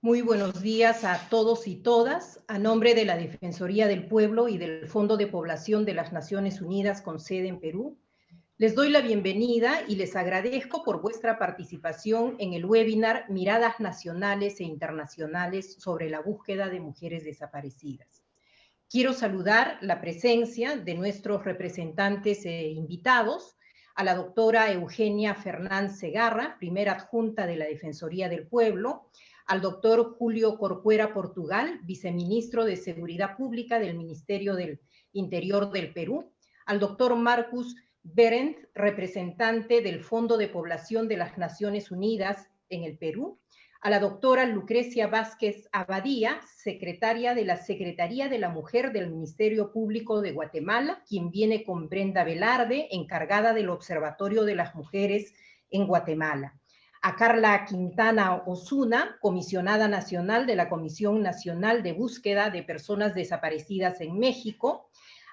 Muy buenos días a todos y todas. A nombre de la Defensoría del Pueblo y del Fondo de Población de las Naciones Unidas con sede en Perú, les doy la bienvenida y les agradezco por vuestra participación en el webinar Miradas Nacionales e Internacionales sobre la búsqueda de mujeres desaparecidas. Quiero saludar la presencia de nuestros representantes e invitados, a la doctora Eugenia Fernández Segarra, primera adjunta de la Defensoría del Pueblo, al doctor Julio Corcuera Portugal, viceministro de Seguridad Pública del Ministerio del Interior del Perú, al doctor Marcus Berendt, representante del Fondo de Población de las Naciones Unidas en el Perú, a la doctora Lucrecia Vázquez Abadía, secretaria de la Secretaría de la Mujer del Ministerio Público de Guatemala, quien viene con Brenda Velarde, encargada del Observatorio de las Mujeres en Guatemala, a Carla Quintana Osuna, comisionada nacional de la Comisión Nacional de Búsqueda de Personas Desaparecidas en México,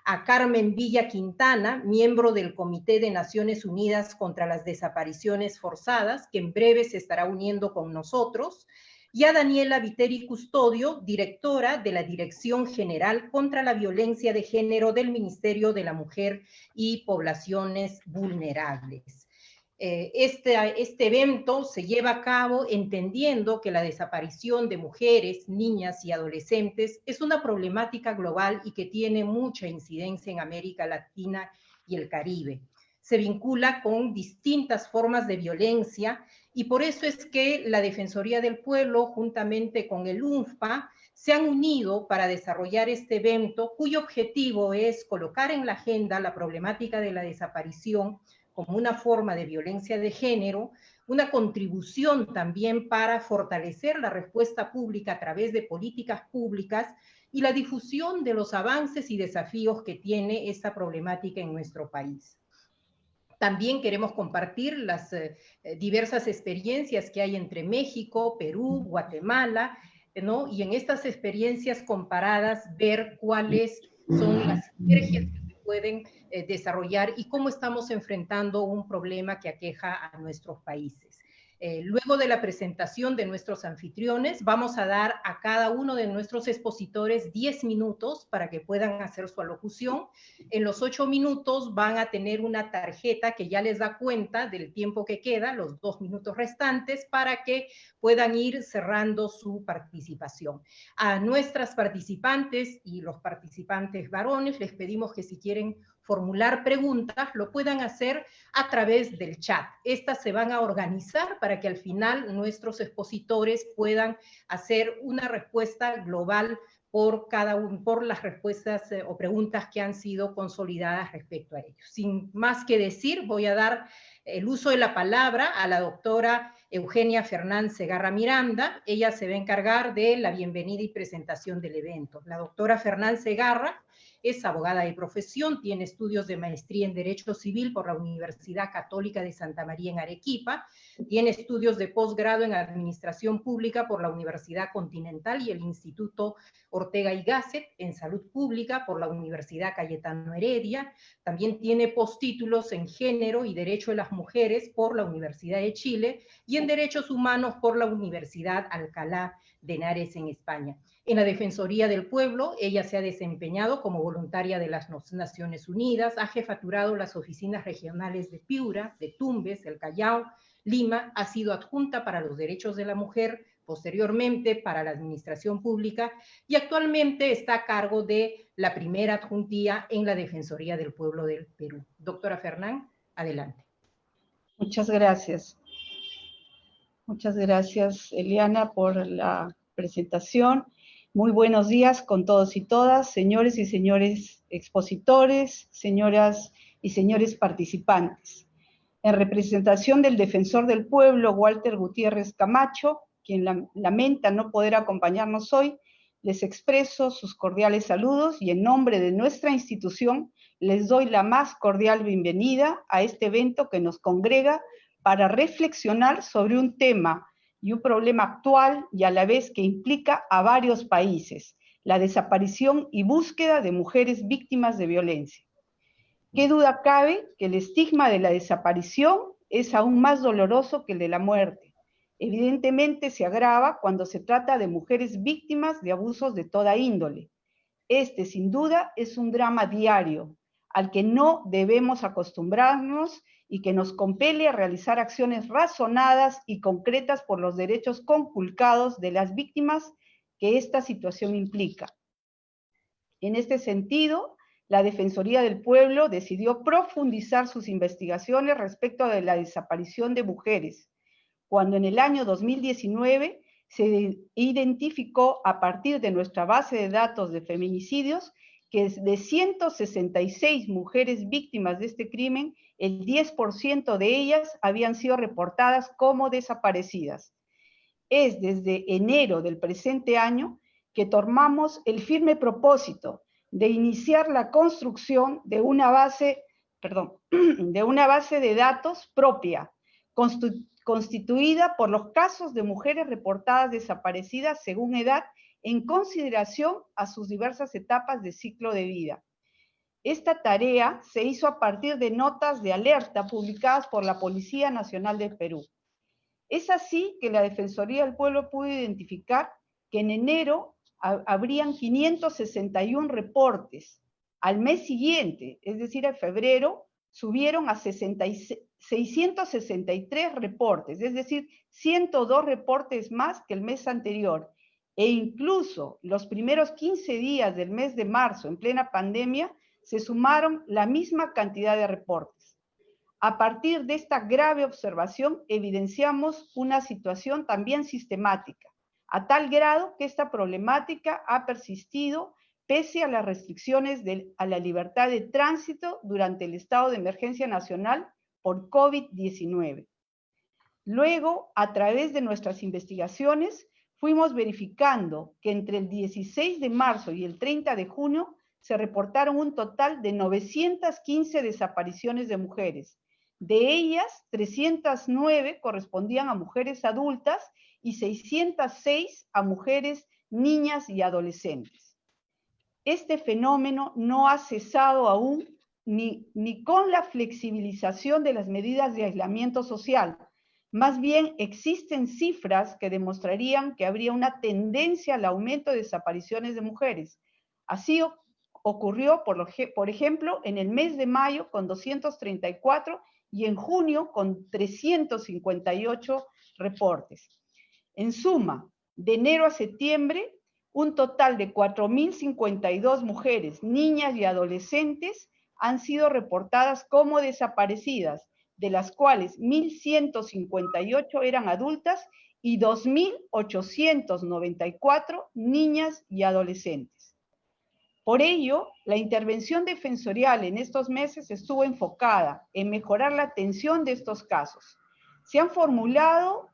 a Carmen Villa Quintana, miembro del Comité de Naciones Unidas contra las Desapariciones Forzadas, que en breve se estará uniendo con nosotros, y a Daniela Viteri Custodio, directora de la Dirección General contra la Violencia de Género del Ministerio de la Mujer y Poblaciones Vulnerables. Este evento se lleva a cabo entendiendo que la desaparición de mujeres, niñas y adolescentes es una problemática global y que tiene mucha incidencia en América Latina y el Caribe. Se vincula con distintas formas de violencia y por eso es que la Defensoría del Pueblo, juntamente con el UNFPA, se han unido para desarrollar este evento, cuyo objetivo es colocar en la agenda la problemática de la desaparición como una forma de violencia de género, una contribución también para fortalecer la respuesta pública a través de políticas públicas y la difusión de los avances y desafíos que tiene esta problemática en nuestro país. También queremos compartir las diversas experiencias que hay entre México, Perú, Guatemala, ¿no? Y en estas experiencias comparadas ver cuáles son las sinergias que se pueden desarrollar y cómo estamos enfrentando un problema que aqueja a nuestros países. Luego de la presentación de nuestros anfitriones, vamos a dar a cada uno de nuestros expositores 10 minutos para que puedan hacer su alocución. En los 8 minutos van a tener una tarjeta que ya les da cuenta del tiempo que queda, los 2 minutos restantes, para que puedan ir cerrando su participación. A nuestras participantes y los participantes varones les pedimos que si quieren formular preguntas, lo puedan hacer a través del chat. Estas se van a organizar para que al final nuestros expositores puedan hacer una respuesta global por las respuestas o preguntas que han sido consolidadas respecto a ellos. Sin más que decir, voy a dar el uso de la palabra a la doctora Eugenia Fernández Segarra Miranda. Ella se va a encargar de la bienvenida y presentación del evento. La doctora Fernández Segarra es abogada de profesión, tiene estudios de maestría en Derecho Civil por la Universidad Católica de Santa María en Arequipa, tiene estudios de posgrado en Administración Pública por la Universidad Continental y el Instituto Ortega y Gasset, en Salud Pública por la Universidad Cayetano Heredia, también tiene postítulos en Género y Derecho de las Mujeres por la Universidad de Chile y en Derechos Humanos por la Universidad Alcalá de Henares en España. En la Defensoría del Pueblo, ella se ha desempeñado como voluntaria de las Naciones Unidas, ha jefaturado las oficinas regionales de Piura, de Tumbes, El Callao, Lima, ha sido adjunta para los derechos de la mujer, posteriormente para la administración pública y actualmente está a cargo de la primera adjuntía en la Defensoría del Pueblo del Perú. Doctora Fernán, adelante. Muchas gracias. Muchas gracias, Eliana, por la presentación. Muy buenos días con todos y todas, señores y señores expositores, señoras y señores participantes. En representación del Defensor del Pueblo, Walter Gutiérrez Camacho, quien lamenta no poder acompañarnos hoy, les expreso sus cordiales saludos y en nombre de nuestra institución les doy la más cordial bienvenida a este evento que nos congrega para reflexionar sobre un tema y un problema actual y a la vez que implica a varios países, la desaparición y búsqueda de mujeres víctimas de violencia. ¿Qué duda cabe que el estigma de la desaparición es aún más doloroso que el de la muerte? Evidentemente se agrava cuando se trata de mujeres víctimas de abusos de toda índole. Este, sin duda, es un drama diario, al que no debemos acostumbrarnos y que nos compele a realizar acciones razonadas y concretas por los derechos conculcados de las víctimas que esta situación implica. En este sentido, la Defensoría del Pueblo decidió profundizar sus investigaciones respecto de la desaparición de mujeres, cuando en el año 2019 se identificó a partir de nuestra base de datos de feminicidios que de 166 mujeres víctimas de este crimen, el 10% de ellas habían sido reportadas como desaparecidas. Es desde enero del presente año que tomamos el firme propósito de iniciar la construcción de una base de datos propia, constituida por los casos de mujeres reportadas desaparecidas según edad en consideración a sus diversas etapas de ciclo de vida. Esta tarea se hizo a partir de notas de alerta publicadas por la Policía Nacional del Perú. Es así que la Defensoría del Pueblo pudo identificar que en enero habrían 561 reportes. Al mes siguiente, es decir, en febrero, subieron a 663 reportes, es decir, 102 reportes más que el mes anterior. E incluso los primeros 15 días del mes de marzo, en plena pandemia, se sumaron la misma cantidad de reportes. A partir de esta grave observación, evidenciamos una situación también sistemática, a tal grado que esta problemática ha persistido pese a las restricciones a la libertad de tránsito durante el estado de emergencia nacional por COVID-19. Luego, a través de nuestras investigaciones, fuimos verificando que entre el 16 de marzo y el 30 de junio se reportaron un total de 915 desapariciones de mujeres. De ellas, 309 correspondían a mujeres adultas y 606 a mujeres, niñas y adolescentes. Este fenómeno no ha cesado aún ni con la flexibilización de las medidas de aislamiento social. Más bien, existen cifras que demostrarían que habría una tendencia al aumento de desapariciones de mujeres. Así ocurrió, por ejemplo, en el mes de mayo con 234 y en junio con 358 reportes. En suma, de enero a septiembre, un total de 4.052 mujeres, niñas y adolescentes han sido reportadas como desaparecidas, de las cuales 1.158 eran adultas y 2.894 niñas y adolescentes. Por ello, la intervención defensorial en estos meses estuvo enfocada en mejorar la atención de estos casos. Se han formulado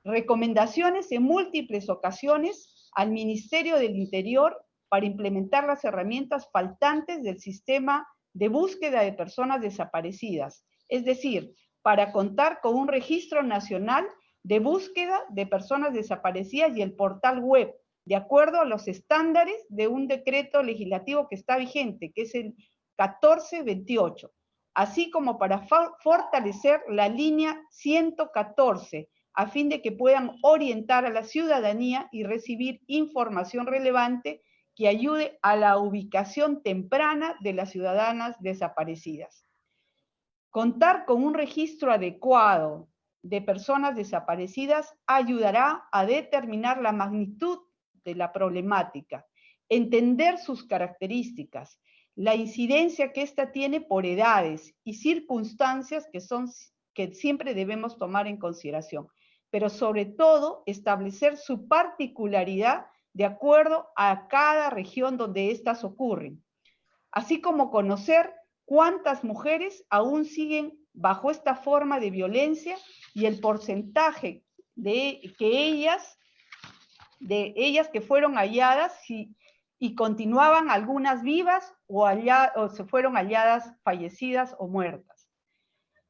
recomendaciones en múltiples ocasiones al Ministerio del Interior para implementar las herramientas faltantes del sistema de búsqueda de personas desaparecidas, es decir, para contar con un registro nacional de búsqueda de personas desaparecidas y el portal web, de acuerdo a los estándares de un decreto legislativo que está vigente, que es el 1428, así como para fortalecer la línea 114, a fin de que puedan orientar a la ciudadanía y recibir información relevante que ayude a la ubicación temprana de las ciudadanas desaparecidas. Contar con un registro adecuado de personas desaparecidas ayudará a determinar la magnitud de la problemática, entender sus características, la incidencia que ésta tiene por edades y circunstancias que siempre debemos tomar en consideración, pero sobre todo establecer su particularidad de acuerdo a cada región donde éstas ocurren, así como conocer cuántas mujeres aún siguen bajo esta forma de violencia y el porcentaje de ellas que fueron halladas y continuaban algunas vivas o se fueron halladas fallecidas o muertas.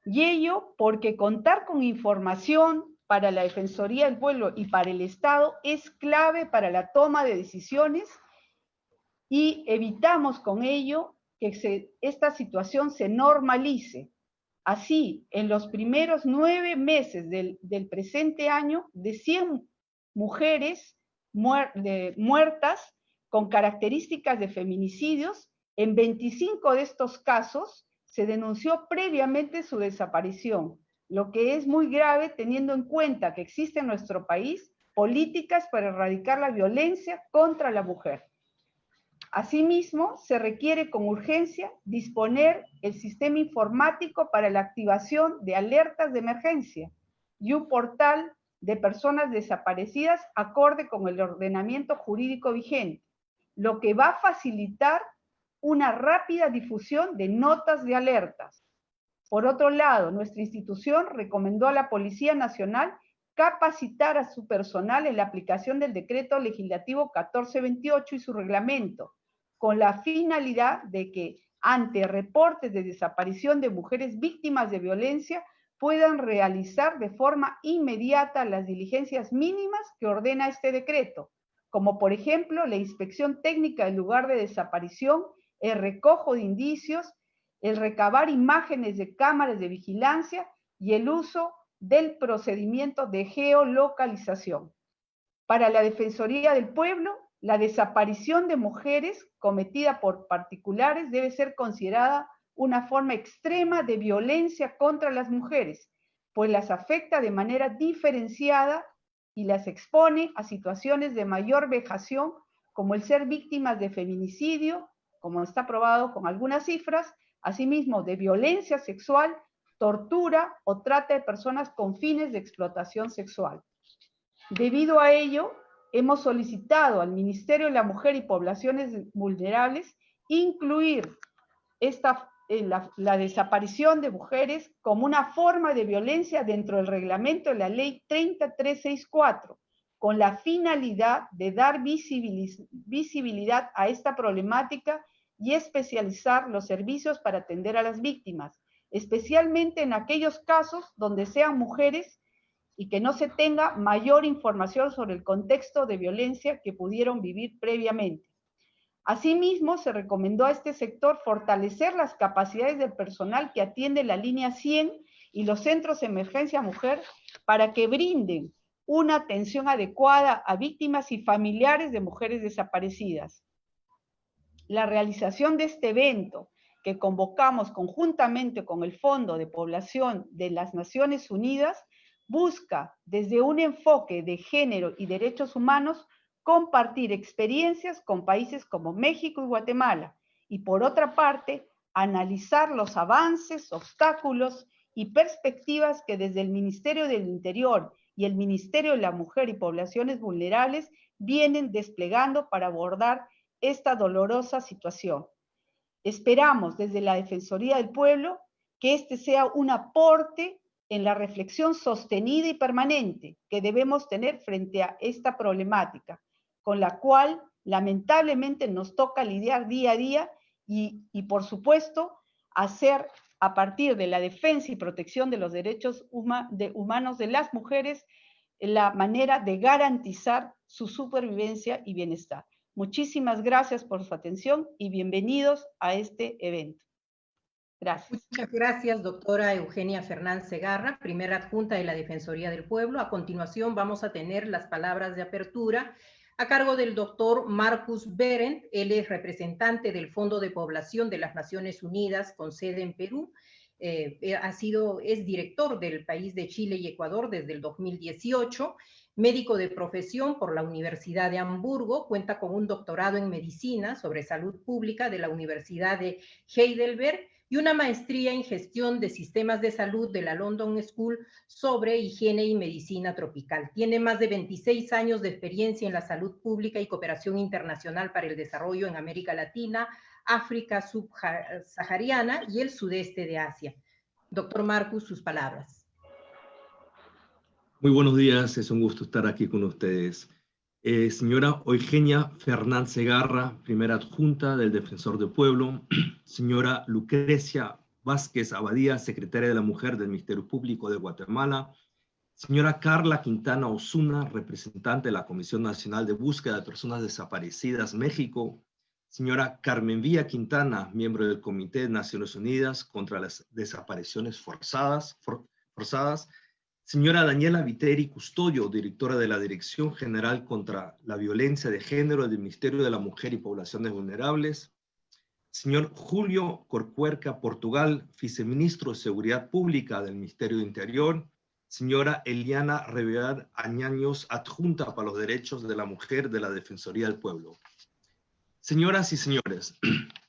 Y ello porque contar con información para la Defensoría del Pueblo y para el Estado es clave para la toma de decisiones y evitamos con ello que esta situación se normalice, Así, en los primeros 9 meses del presente año, de 100 mujeres muertas con características de feminicidios, en 25 de estos casos se denunció previamente su desaparición, lo que es muy grave teniendo en cuenta que existe en nuestro país políticas para erradicar la violencia contra la mujer. Asimismo, se requiere con urgencia disponer el sistema informático para la activación de alertas de emergencia y un portal de personas desaparecidas acorde con el ordenamiento jurídico vigente, lo que va a facilitar una rápida difusión de notas de alertas. Por otro lado, nuestra institución recomendó a la Policía Nacional capacitar a su personal en la aplicación del Decreto Legislativo 1428 y su reglamento, con la finalidad de que, ante reportes de desaparición de mujeres víctimas de violencia, puedan realizar de forma inmediata las diligencias mínimas que ordena este decreto, como por ejemplo la inspección técnica del lugar de desaparición, el recojo de indicios, el recabar imágenes de cámaras de vigilancia y el uso del procedimiento de geolocalización. Para la Defensoría del Pueblo, la desaparición de mujeres cometida por particulares debe ser considerada una forma extrema de violencia contra las mujeres, pues las afecta de manera diferenciada y las expone a situaciones de mayor vejación, como el ser víctimas de feminicidio, como está probado con algunas cifras, asimismo de violencia sexual, tortura o trata de personas con fines de explotación sexual. Debido a ello, hemos solicitado al Ministerio de la Mujer y Poblaciones Vulnerables incluir la desaparición de mujeres como una forma de violencia dentro del reglamento de la Ley 30364, con la finalidad de dar visibilidad a esta problemática y especializar los servicios para atender a las víctimas, especialmente en aquellos casos donde sean mujeres y que no se tenga mayor información sobre el contexto de violencia que pudieron vivir previamente. Asimismo, se recomendó a este sector fortalecer las capacidades del personal que atiende la línea 100 y los centros de emergencia mujer para que brinden una atención adecuada a víctimas y familiares de mujeres desaparecidas. La realización de este evento, que convocamos conjuntamente con el Fondo de Población de las Naciones Unidas, busca, desde un enfoque de género y derechos humanos, compartir experiencias con países como México y Guatemala, y por otra parte, analizar los avances, obstáculos y perspectivas que desde el Ministerio del Interior y el Ministerio de la Mujer y Poblaciones Vulnerables vienen desplegando para abordar esta dolorosa situación. Esperamos desde la Defensoría del Pueblo que este sea un aporte en la reflexión sostenida y permanente que debemos tener frente a esta problemática, con la cual lamentablemente nos toca lidiar día a día y por supuesto, hacer a partir de la defensa y protección de los derechos humanos de las mujeres la manera de garantizar su supervivencia y bienestar. Muchísimas gracias por su atención y bienvenidos a este evento. Gracias. Muchas gracias, doctora Eugenia Fernández Segarra, primera adjunta de la Defensoría del Pueblo. A continuación vamos a tener las palabras de apertura a cargo del doctor Marcus Behrendt. Él es representante del Fondo de Población de las Naciones Unidas con sede en Perú. Es director del país de Chile y Ecuador desde el 2018, médico de profesión por la Universidad de Hamburgo, cuenta con un doctorado en medicina sobre salud pública de la Universidad de Heidelberg y una maestría en gestión de sistemas de salud de la London School sobre higiene y medicina tropical. Tiene más de 26 años de experiencia en la salud pública y cooperación internacional para el desarrollo en América Latina, África subsahariana y el sudeste de Asia. Doctor Marcus, sus palabras. Muy buenos días, es un gusto estar aquí con ustedes. Señora Eugenia Fernández Segarra, primera adjunta del Defensor del Pueblo. Señora Lucrecia Vázquez Abadía, secretaria de la Mujer del Ministerio Público de Guatemala. Señora Carla Quintana Osuna, representante de la Comisión Nacional de Búsqueda de Personas Desaparecidas, México. Señora Carmen Villa Quintana, miembro del Comité de Naciones Unidas contra las Desapariciones Forzadas. Señora Daniela Viteri Custodio, directora de la Dirección General contra la Violencia de Género del Ministerio de la Mujer y Poblaciones Vulnerables. Señor Julio Corcuerca Portugal, viceministro de Seguridad Pública del Ministerio de Interior. Señora Eliana Revelar Añaños, adjunta para los derechos de la mujer de la Defensoría del Pueblo. Señoras y señores,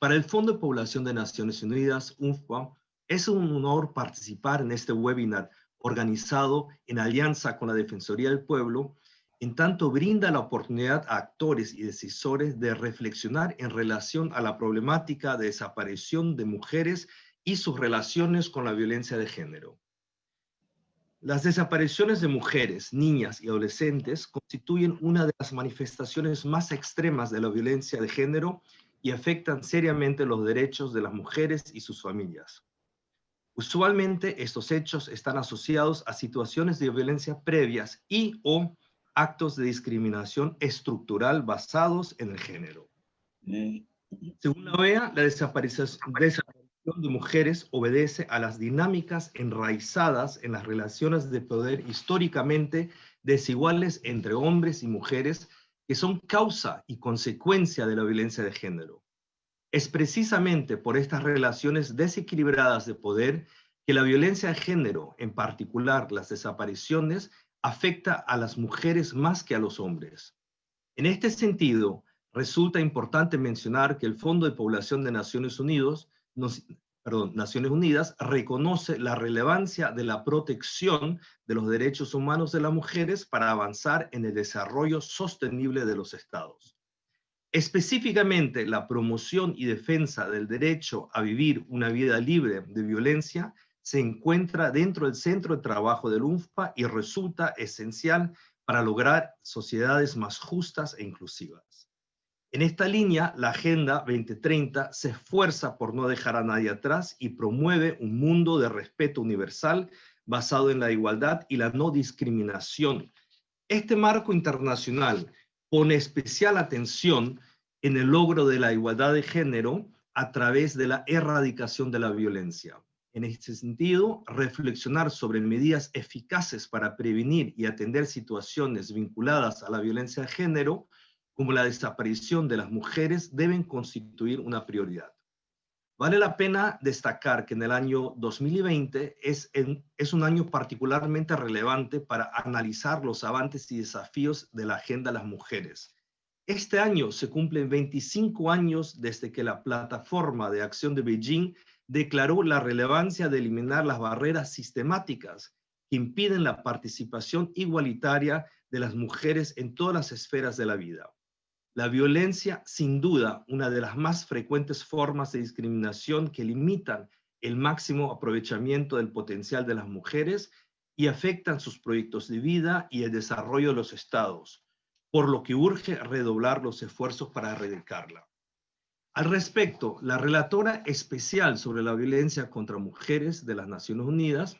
para el Fondo de Población de Naciones Unidas, UNFPA, es un honor participar en este webinar organizado en alianza con la Defensoría del Pueblo, en tanto brinda la oportunidad a actores y decisores de reflexionar en relación a la problemática de desaparición de mujeres y sus relaciones con la violencia de género. Las desapariciones de mujeres, niñas y adolescentes constituyen una de las manifestaciones más extremas de la violencia de género y afectan seriamente los derechos de las mujeres y sus familias. Usualmente estos hechos están asociados a situaciones de violencia previas y o actos de discriminación estructural basados en el género. Según la OEA, la desaparición de mujeres obedece a las dinámicas enraizadas en las relaciones de poder históricamente desiguales entre hombres y mujeres que son causa y consecuencia de la violencia de género. Es precisamente por estas relaciones desequilibradas de poder que la violencia de género, en particular las desapariciones, afecta a las mujeres más que a los hombres. En este sentido, resulta importante mencionar que el Fondo de Población de Naciones Unidas reconoce la relevancia de la protección de los derechos humanos de las mujeres para avanzar en el desarrollo sostenible de los estados. Específicamente, la promoción y defensa del derecho a vivir una vida libre de violencia se encuentra dentro del centro de trabajo del UNFPA y resulta esencial para lograr sociedades más justas e inclusivas. En esta línea, la Agenda 2030 se esfuerza por no dejar a nadie atrás y promueve un mundo de respeto universal basado en la igualdad y la no discriminación. Este marco internacional pone especial atención en el logro de la igualdad de género a través de la erradicación de la violencia. En este sentido, reflexionar sobre medidas eficaces para prevenir y atender situaciones vinculadas a la violencia de género, como la desaparición de las mujeres, deben constituir una prioridad. Vale la pena destacar que en el año 2020 es un año particularmente relevante para analizar los avances y desafíos de la Agenda de las Mujeres. Este año se cumplen 25 años desde que la Plataforma de Acción de Beijing declaró la relevancia de eliminar las barreras sistemáticas que impiden la participación igualitaria de las mujeres en todas las esferas de la vida. La violencia, sin duda, una de las más frecuentes formas de discriminación que limitan el máximo aprovechamiento del potencial de las mujeres y afectan sus proyectos de vida y el desarrollo de los estados, por lo que urge redoblar los esfuerzos para erradicarla. Al respecto, la relatora especial sobre la violencia contra mujeres de las Naciones Unidas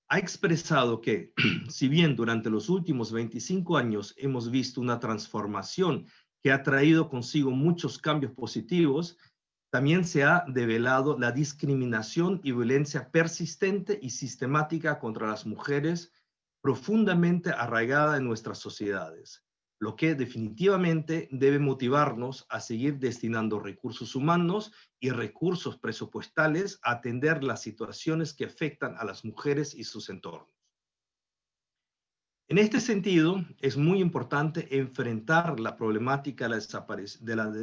ha expresado que, si bien durante los últimos 25 años hemos visto una transformación que ha traído consigo muchos cambios positivos, también se ha develado la discriminación y violencia persistente y sistemática contra las mujeres profundamente arraigada en nuestras sociedades, lo que definitivamente debe motivarnos a seguir destinando recursos humanos y recursos presupuestales a atender las situaciones que afectan a las mujeres y sus entornos. En este sentido, es muy importante enfrentar la problemática de la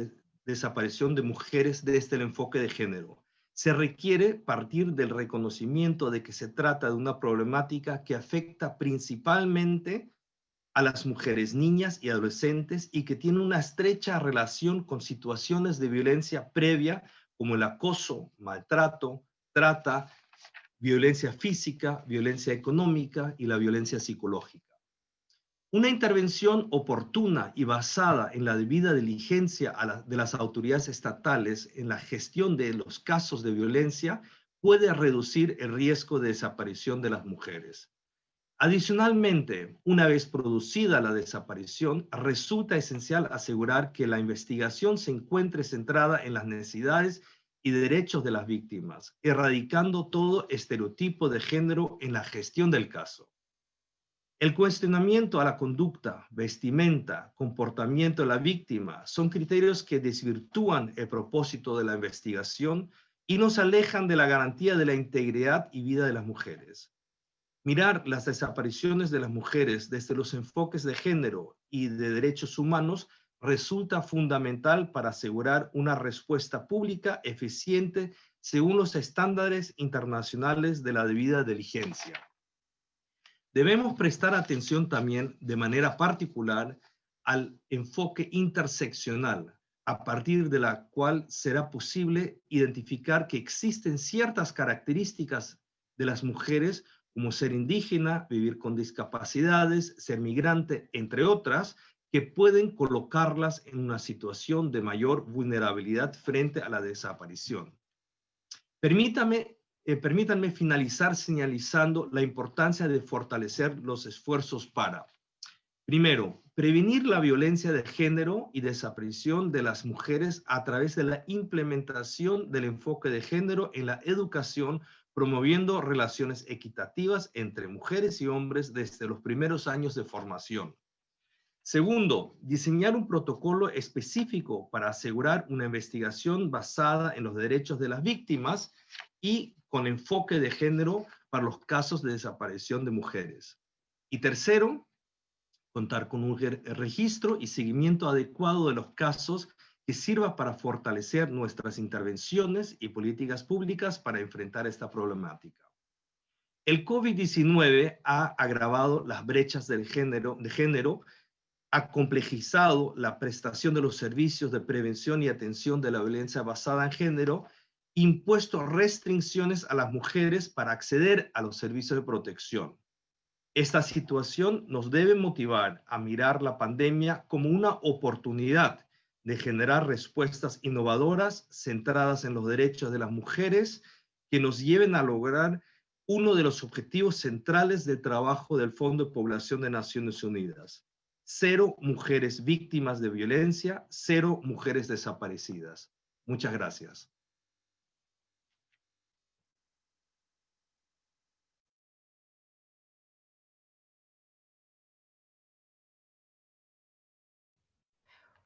desaparición de mujeres desde el enfoque de género. Se requiere partir del reconocimiento de que se trata de una problemática que afecta principalmente a las mujeres, niñas y adolescentes y que tiene una estrecha relación con situaciones de violencia previa como el acoso, maltrato, trata, violencia física, violencia económica y la violencia psicológica. Una intervención oportuna y basada en la debida diligencia de las autoridades estatales en la gestión de los casos de violencia puede reducir el riesgo de desaparición de las mujeres. Adicionalmente, una vez producida la desaparición, resulta esencial asegurar que la investigación se encuentre centrada en las necesidades y derechos de las víctimas, erradicando todo estereotipo de género en la gestión del caso. El cuestionamiento a la conducta, vestimenta, comportamiento de la víctima son criterios que desvirtúan el propósito de la investigación y nos alejan de la garantía de la integridad y vida de las mujeres. Mirar las desapariciones de las mujeres desde los enfoques de género y de derechos humanos resulta fundamental para asegurar una respuesta pública eficiente según los estándares internacionales de la debida diligencia. Debemos prestar atención también de manera particular al enfoque interseccional, a partir de la cual será posible identificar que existen ciertas características de las mujeres como ser indígena, vivir con discapacidades, ser migrante, entre otras, que pueden colocarlas en una situación de mayor vulnerabilidad frente a la desaparición. Permítanme finalizar señalizando la importancia de fortalecer los esfuerzos para, primero, prevenir la violencia de género y desaparición de las mujeres a través de la implementación del enfoque de género en la educación, promoviendo relaciones equitativas entre mujeres y hombres desde los primeros años de formación. Segundo, diseñar un protocolo específico para asegurar una investigación basada en los derechos de las víctimas y con enfoque de género para los casos de desaparición de mujeres. Y tercero, contar con un registro y seguimiento adecuado de los casos que sirva para fortalecer nuestras intervenciones y políticas públicas para enfrentar esta problemática. El COVID-19 ha agravado las brechas de género, ha complejizado la prestación de los servicios de prevención y atención de la violencia basada en género, impuesto restricciones a las mujeres para acceder a los servicios de protección. Esta situación nos debe motivar a mirar la pandemia como una oportunidad de generar respuestas innovadoras centradas en los derechos de las mujeres que nos lleven a lograr uno de los objetivos centrales del trabajo del Fondo de Población de Naciones Unidas: 0 mujeres víctimas de violencia, 0 mujeres desaparecidas. Muchas gracias.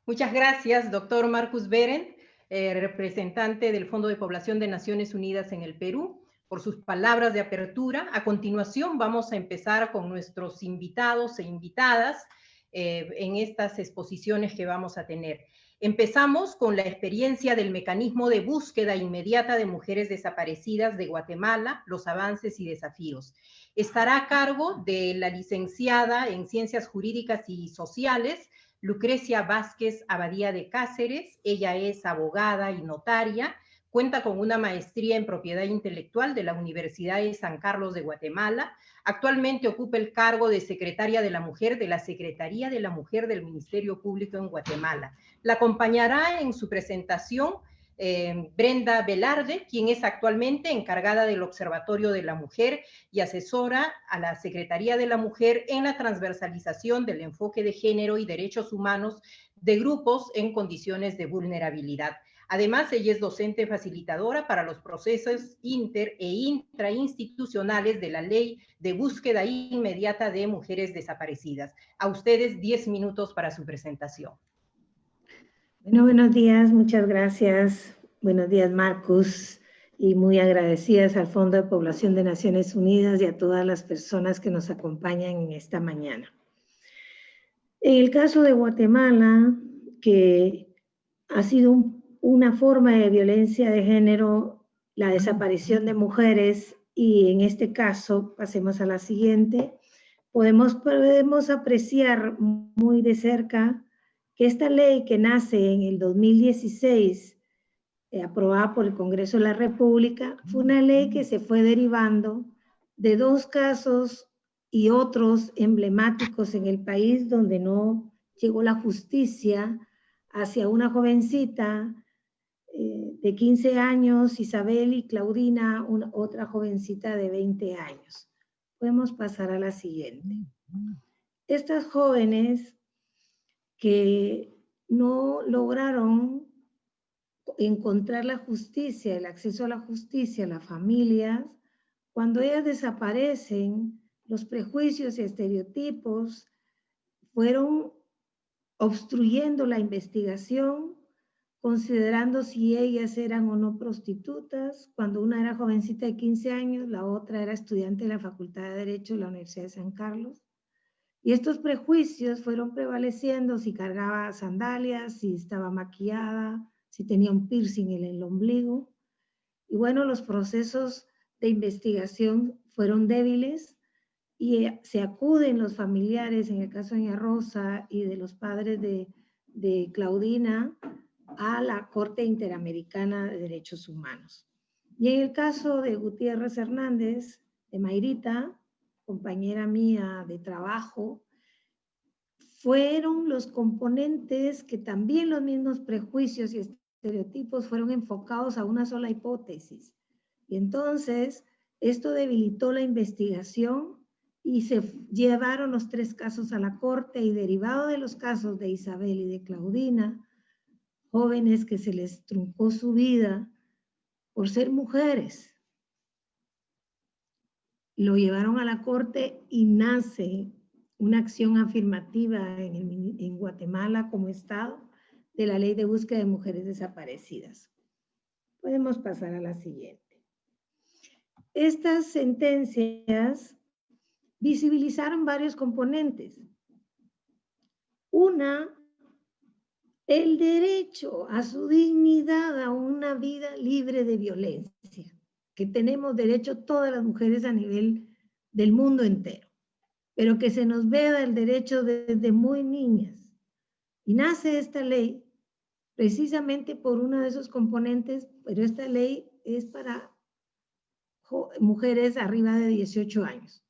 Muchas gracias, doctor Marcus Behrendt, representante del Fondo de Población de Naciones Unidas en el Perú, por sus palabras de apertura. A continuación vamos a empezar con nuestros invitados e invitadas en estas exposiciones que vamos a tener. Empezamos con la experiencia del mecanismo de búsqueda inmediata de mujeres desaparecidas de Guatemala, los avances y desafíos. Estará a cargo de la licenciada en Ciencias Jurídicas y Sociales, Lucrecia Vázquez Abadía de Cáceres. Ella es abogada y notaria, cuenta con una maestría en propiedad intelectual de la Universidad de San Carlos de Guatemala. Actualmente ocupa el cargo de secretaria de la Mujer de la Secretaría de la Mujer del Ministerio Público en Guatemala. La acompañará en su presentación Brenda Velarde, quien es actualmente encargada del Observatorio de la Mujer y asesora a la Secretaría de la Mujer en la transversalización del enfoque de género y derechos humanos de grupos en condiciones de vulnerabilidad. Además, ella es docente facilitadora para los procesos inter e intrainstitucionales de la Ley de Búsqueda Inmediata de Mujeres Desaparecidas. A ustedes 10 minutos para su presentación. Bueno, buenos días, muchas gracias. Buenos días, Marcus, y muy agradecidas al Fondo de Población de Naciones Unidas y a todas las personas que nos acompañan en esta mañana. En el caso de Guatemala, que ha sido una forma de violencia de género, la desaparición de mujeres, y en este caso, pasemos a la siguiente, podemos apreciar muy de cerca que esta ley que nace en el 2016, aprobada por el Congreso de la República, fue una ley que se fue derivando de 2 casos y otros emblemáticos en el país donde no llegó la justicia hacia una jovencita de 15 años, Isabel, y Claudina, otra jovencita de 20 años. Podemos pasar a la siguiente. Estas jóvenes que no lograron encontrar la justicia, el acceso a la justicia, las familias, cuando ellas desaparecen, los prejuicios y estereotipos fueron obstruyendo la investigación, considerando si ellas eran o no prostitutas. Cuando una era jovencita de 15 años, la otra era estudiante de la Facultad de Derecho de la Universidad de San Carlos. Y estos prejuicios fueron prevaleciendo si cargaba sandalias, si estaba maquillada, si tenía un piercing en el ombligo. Y bueno, los procesos de investigación fueron débiles y se acuden los familiares, en el caso de doña Rosa y de los padres de Claudina, a la Corte Interamericana de Derechos Humanos. Y en el caso de Gutiérrez Hernández, de Mayrita, compañera mía de trabajo, fueron los componentes que también los mismos prejuicios y estereotipos fueron enfocados a una sola hipótesis. Y entonces esto debilitó la investigación y se llevaron los 3 casos a la corte, y derivado de los casos de Isabel y de Claudina, jóvenes que se les truncó su vida por ser mujeres, lo llevaron a la corte y nace una acción afirmativa en Guatemala como Estado de la Ley de Búsqueda de Mujeres Desaparecidas. Podemos pasar a la siguiente. Estas sentencias visibilizaron varios componentes. Una, el derecho a su dignidad, a una vida libre de violencia, que tenemos derecho todas las mujeres a nivel del mundo entero, pero que se nos veda el derecho desde muy niñas. Y nace esta ley precisamente por uno de esos componentes, pero esta ley es para mujeres arriba de 18 años.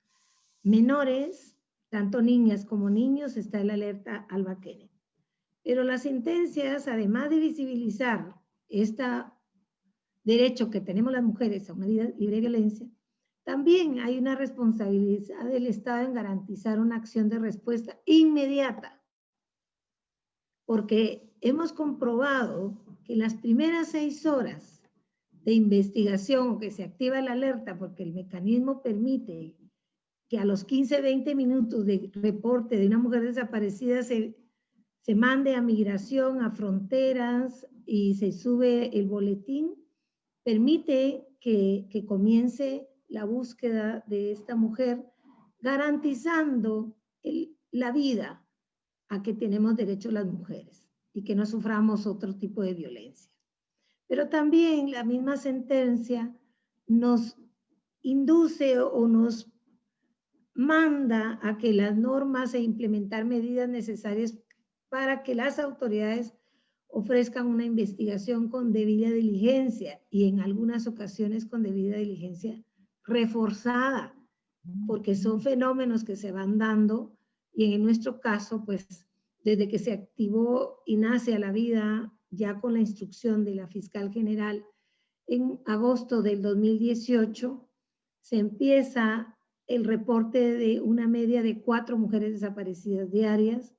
Menores, tanto niñas como niños, está la alerta Alba Kennedy. Pero las sentencias, además de visibilizar este derecho que tenemos las mujeres a una vida libre de violencia, también hay una responsabilidad del Estado en garantizar una acción de respuesta inmediata, porque hemos comprobado que en las primeras 6 horas de investigación que se activa la alerta, porque el mecanismo permite que a los 15, 20 minutos de reporte de una mujer desaparecida se mande a migración, a fronteras, y se sube el boletín, permite que comience la búsqueda de esta mujer, garantizando la vida a que tenemos derecho las mujeres y que no suframos otro tipo de violencia. Pero también la misma sentencia nos induce o nos manda a que las normas e implementar medidas necesarias para que las autoridades ofrezcan una investigación con debida diligencia, y en algunas ocasiones con debida diligencia reforzada, porque son fenómenos que se van dando, y en nuestro caso, pues, desde que se activó y nace a la vida, ya con la instrucción de la fiscal general, en agosto del 2018, se empieza el reporte de una media de 4 mujeres desaparecidas diarias,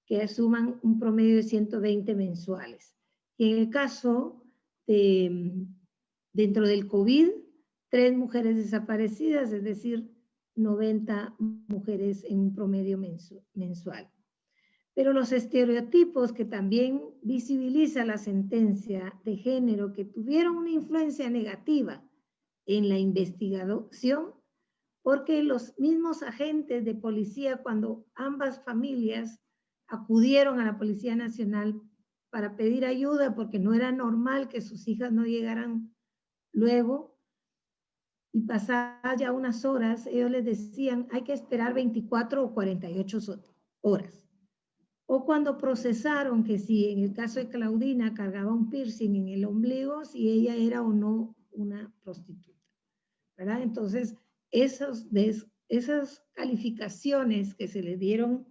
que suman un promedio de 120 mensuales. Y en el caso dentro del COVID, 3 mujeres desaparecidas, es decir, 90 mujeres en un promedio mensual. Pero los estereotipos que también visibiliza la sentencia de género, que tuvieron una influencia negativa en la investigación, porque los mismos agentes de policía, cuando ambas familias acudieron a la Policía Nacional para pedir ayuda, porque no era normal que sus hijas no llegaran luego, y pasadas ya unas horas, ellos les decían, hay que esperar 24 o 48 horas. O cuando procesaron que si en el caso de Claudina cargaba un piercing en el ombligo, si ella era o no una prostituta, ¿verdad? Entonces, esas calificaciones que se le dieron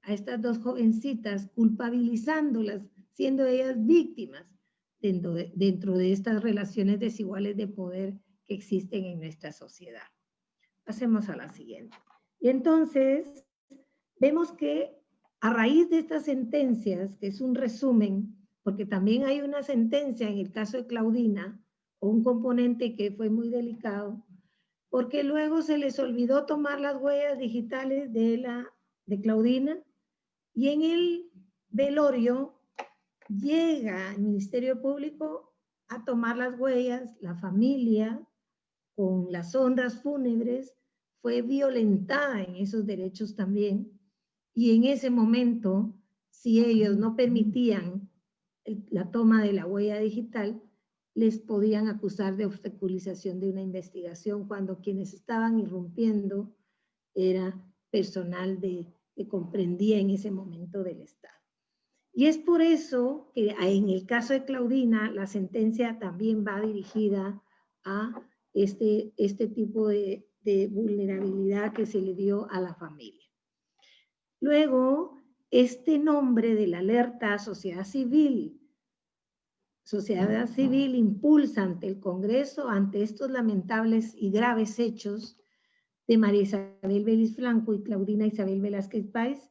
a estas 2 jovencitas, culpabilizándolas, siendo ellas víctimas dentro de estas relaciones desiguales de poder que existen en nuestra sociedad. Pasemos a la siguiente. Y entonces, vemos que a raíz de estas sentencias, que es un resumen, porque también hay una sentencia en el caso de Claudina, o un componente que fue muy delicado, porque luego se les olvidó tomar las huellas digitales de Claudina, y en el velorio llega el Ministerio Público a tomar las huellas, la familia, con las honras fúnebres, fue violentada en esos derechos también, y en ese momento, si ellos no permitían la toma de la huella digital, les podían acusar de obstaculización de una investigación, cuando quienes estaban irrumpiendo era personal que comprendía en ese momento del Estado. Y es por eso que en el caso de Claudina, la sentencia también va dirigida a este tipo de vulnerabilidad que se le dio a la familia. Luego, este nombre de la alerta sociedad civil impulsa ante el Congreso, ante estos lamentables y graves hechos de María Isabel Vélez Franco y Claudina Isabel Velázquez Páez,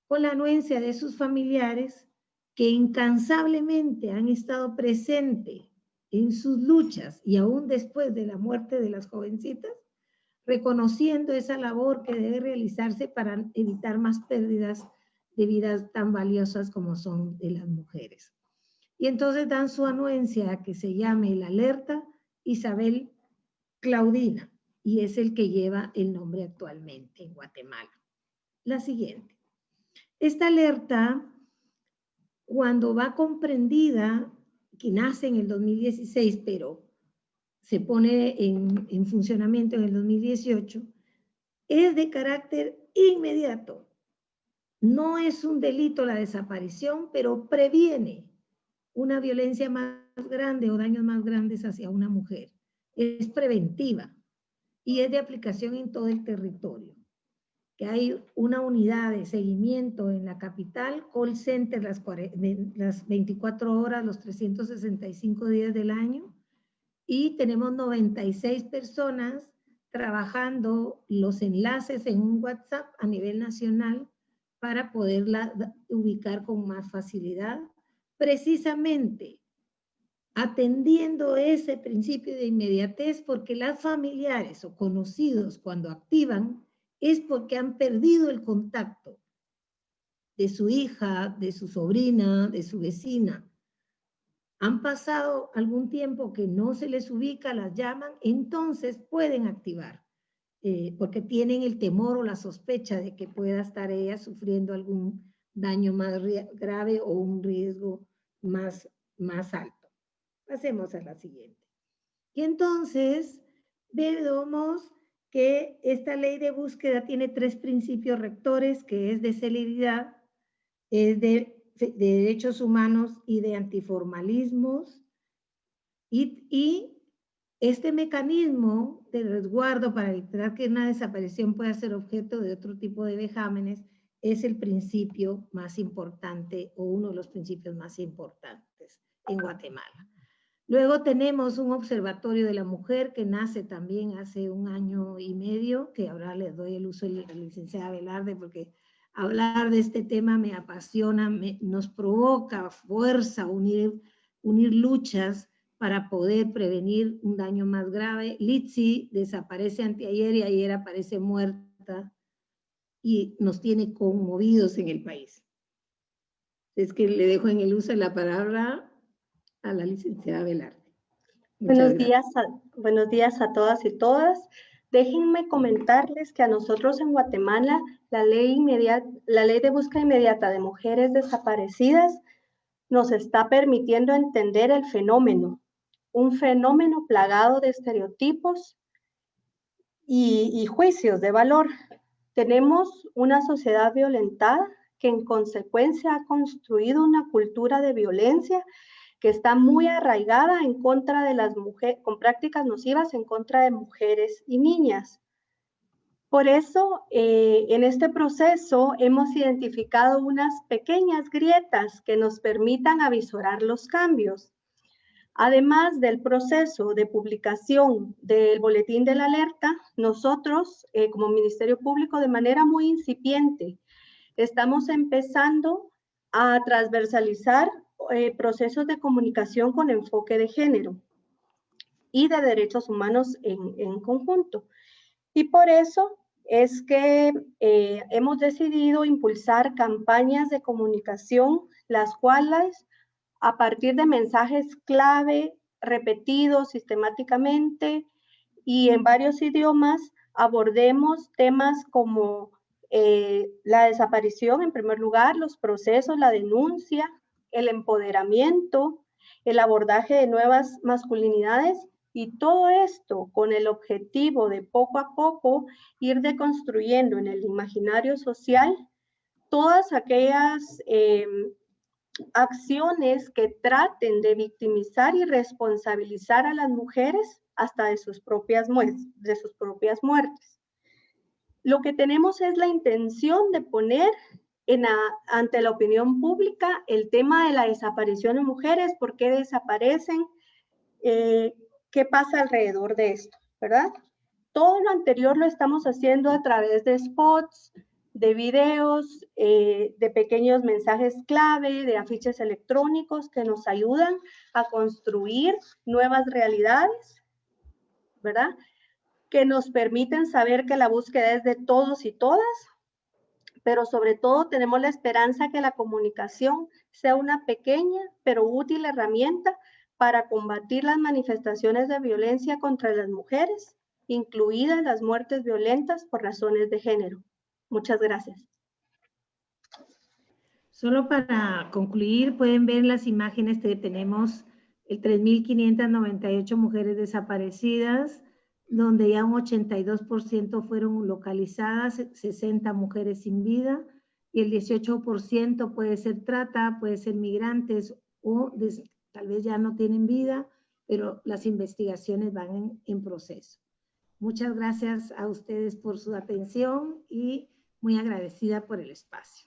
con la anuencia de sus familiares que incansablemente han estado presentes en sus luchas y aún después de la muerte de las jovencitas, reconociendo esa labor que debe realizarse para evitar más pérdidas de vidas tan valiosas como son de las mujeres. Y entonces dan su anuencia a que se llame la alerta Isabel Claudina, y es el que lleva el nombre actualmente en Guatemala. La siguiente. Esta alerta, cuando va comprendida, que nace en el 2016, pero se pone en funcionamiento en el 2018, es de carácter inmediato. No es un delito la desaparición, pero previene una violencia más grande o daños más grandes hacia una mujer. Es preventiva y es de aplicación en todo el territorio. Que hay una unidad de seguimiento en la capital, call center las 24 horas, los 365 días del año, y tenemos 96 personas trabajando los enlaces en un WhatsApp a nivel nacional para poderla ubicar con más facilidad, precisamente atendiendo ese principio de inmediatez, porque las familiares o conocidos cuando activan es porque han perdido el contacto de su hija, de su sobrina, de su vecina. Han pasado algún tiempo que no se les ubica, las llaman, entonces pueden activar, porque tienen el temor o la sospecha de que pueda estar ella sufriendo algún daño más grave o un riesgo más alto. Pasemos a la siguiente. Y entonces vemos que esta ley de búsqueda tiene 3 principios rectores, que es de celeridad, es de derechos humanos y de antiformalismos, y este mecanismo de resguardo para evitar que una desaparición pueda ser objeto de otro tipo de vejámenes es el principio más importante o uno de los principios más importantes en Guatemala. Luego tenemos un observatorio de la mujer que nace también hace 1 año y medio, que ahora les doy el uso a la licenciada Velarde porque hablar de este tema me apasiona, nos provoca fuerza unir luchas para poder prevenir un daño más grave. Litsi desaparece anteayer y ayer aparece muerta y nos tiene conmovidos en el país. Es que le dejo en el uso de la palabra a la licenciada Velarde. Buenos días a todas y todas. Déjenme comentarles que a nosotros en Guatemala la ley de búsqueda inmediata de mujeres desaparecidas nos está permitiendo entender el fenómeno, un fenómeno plagado de estereotipos y juicios de valor. Tenemos una sociedad violentada que en consecuencia ha construido una cultura de violencia que está muy arraigada en contra de las mujeres, con prácticas nocivas en contra de mujeres y niñas. Por eso, en este proceso hemos identificado unas pequeñas grietas que nos permitan avisorar los cambios. Además del proceso de publicación del boletín de la alerta, nosotros, como Ministerio Público, de manera muy incipiente, estamos empezando a transversalizar procesos de comunicación con enfoque de género y de derechos humanos en conjunto. Y por eso es que hemos decidido impulsar campañas de comunicación, las cuales, a partir de mensajes clave repetidos sistemáticamente y en varios idiomas, abordemos temas como la desaparición, en primer lugar, los procesos, la denuncia, el empoderamiento, el abordaje de nuevas masculinidades, y todo esto con el objetivo de poco a poco ir deconstruyendo en el imaginario social todas aquellas acciones que traten de victimizar y responsabilizar a las mujeres hasta de sus propias muertes. Lo que tenemos es la intención de poner ante la opinión pública el tema de la desaparición de mujeres, por qué desaparecen, qué pasa alrededor de esto, ¿verdad? Todo lo anterior lo estamos haciendo a través de spots, de videos, de pequeños mensajes clave, de afiches electrónicos que nos ayudan a construir nuevas realidades, ¿verdad? Que nos permiten saber que la búsqueda es de todos y todas, pero sobre todo tenemos la esperanza que la comunicación sea una pequeña pero útil herramienta para combatir las manifestaciones de violencia contra las mujeres, incluidas las muertes violentas por razones de género. Muchas gracias. Solo para concluir, pueden ver las imágenes que tenemos, el 3.598 mujeres desaparecidas, donde ya un 82% fueron localizadas, 60 mujeres sin vida, y el 18% puede ser trata, puede ser migrantes o tal vez ya no tienen vida, pero las investigaciones van en proceso. Muchas gracias a ustedes por su atención y muy agradecida por el espacio.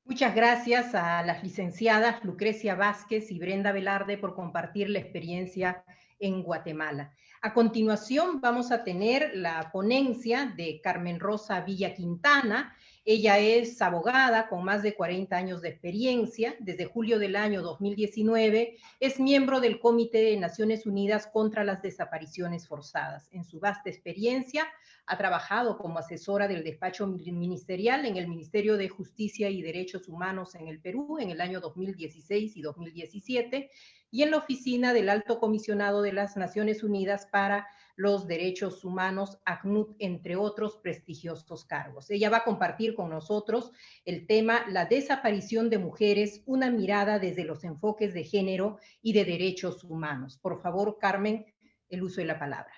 Muchas gracias a las licenciadas Lucrecia Vázquez y Brenda Velarde por compartir la experiencia en Guatemala. A continuación vamos a tener la ponencia de Carmen Rosa Villa Quintana. Ella es abogada con más de 40 años de experiencia. Desde julio del año 2019 es miembro del Comité de Naciones Unidas contra las Desapariciones Forzadas. En su vasta experiencia ha trabajado como asesora del despacho ministerial en el Ministerio de Justicia y Derechos Humanos en el Perú en el año 2016 y 2017 y en la oficina del Alto Comisionado de las Naciones Unidas para los Derechos Humanos, ACNUD, entre otros prestigiosos cargos. Ella va a compartir con nosotros el tema La desaparición de mujeres, una mirada desde los enfoques de género y de derechos humanos. Por favor, Carmen, el uso de la palabra.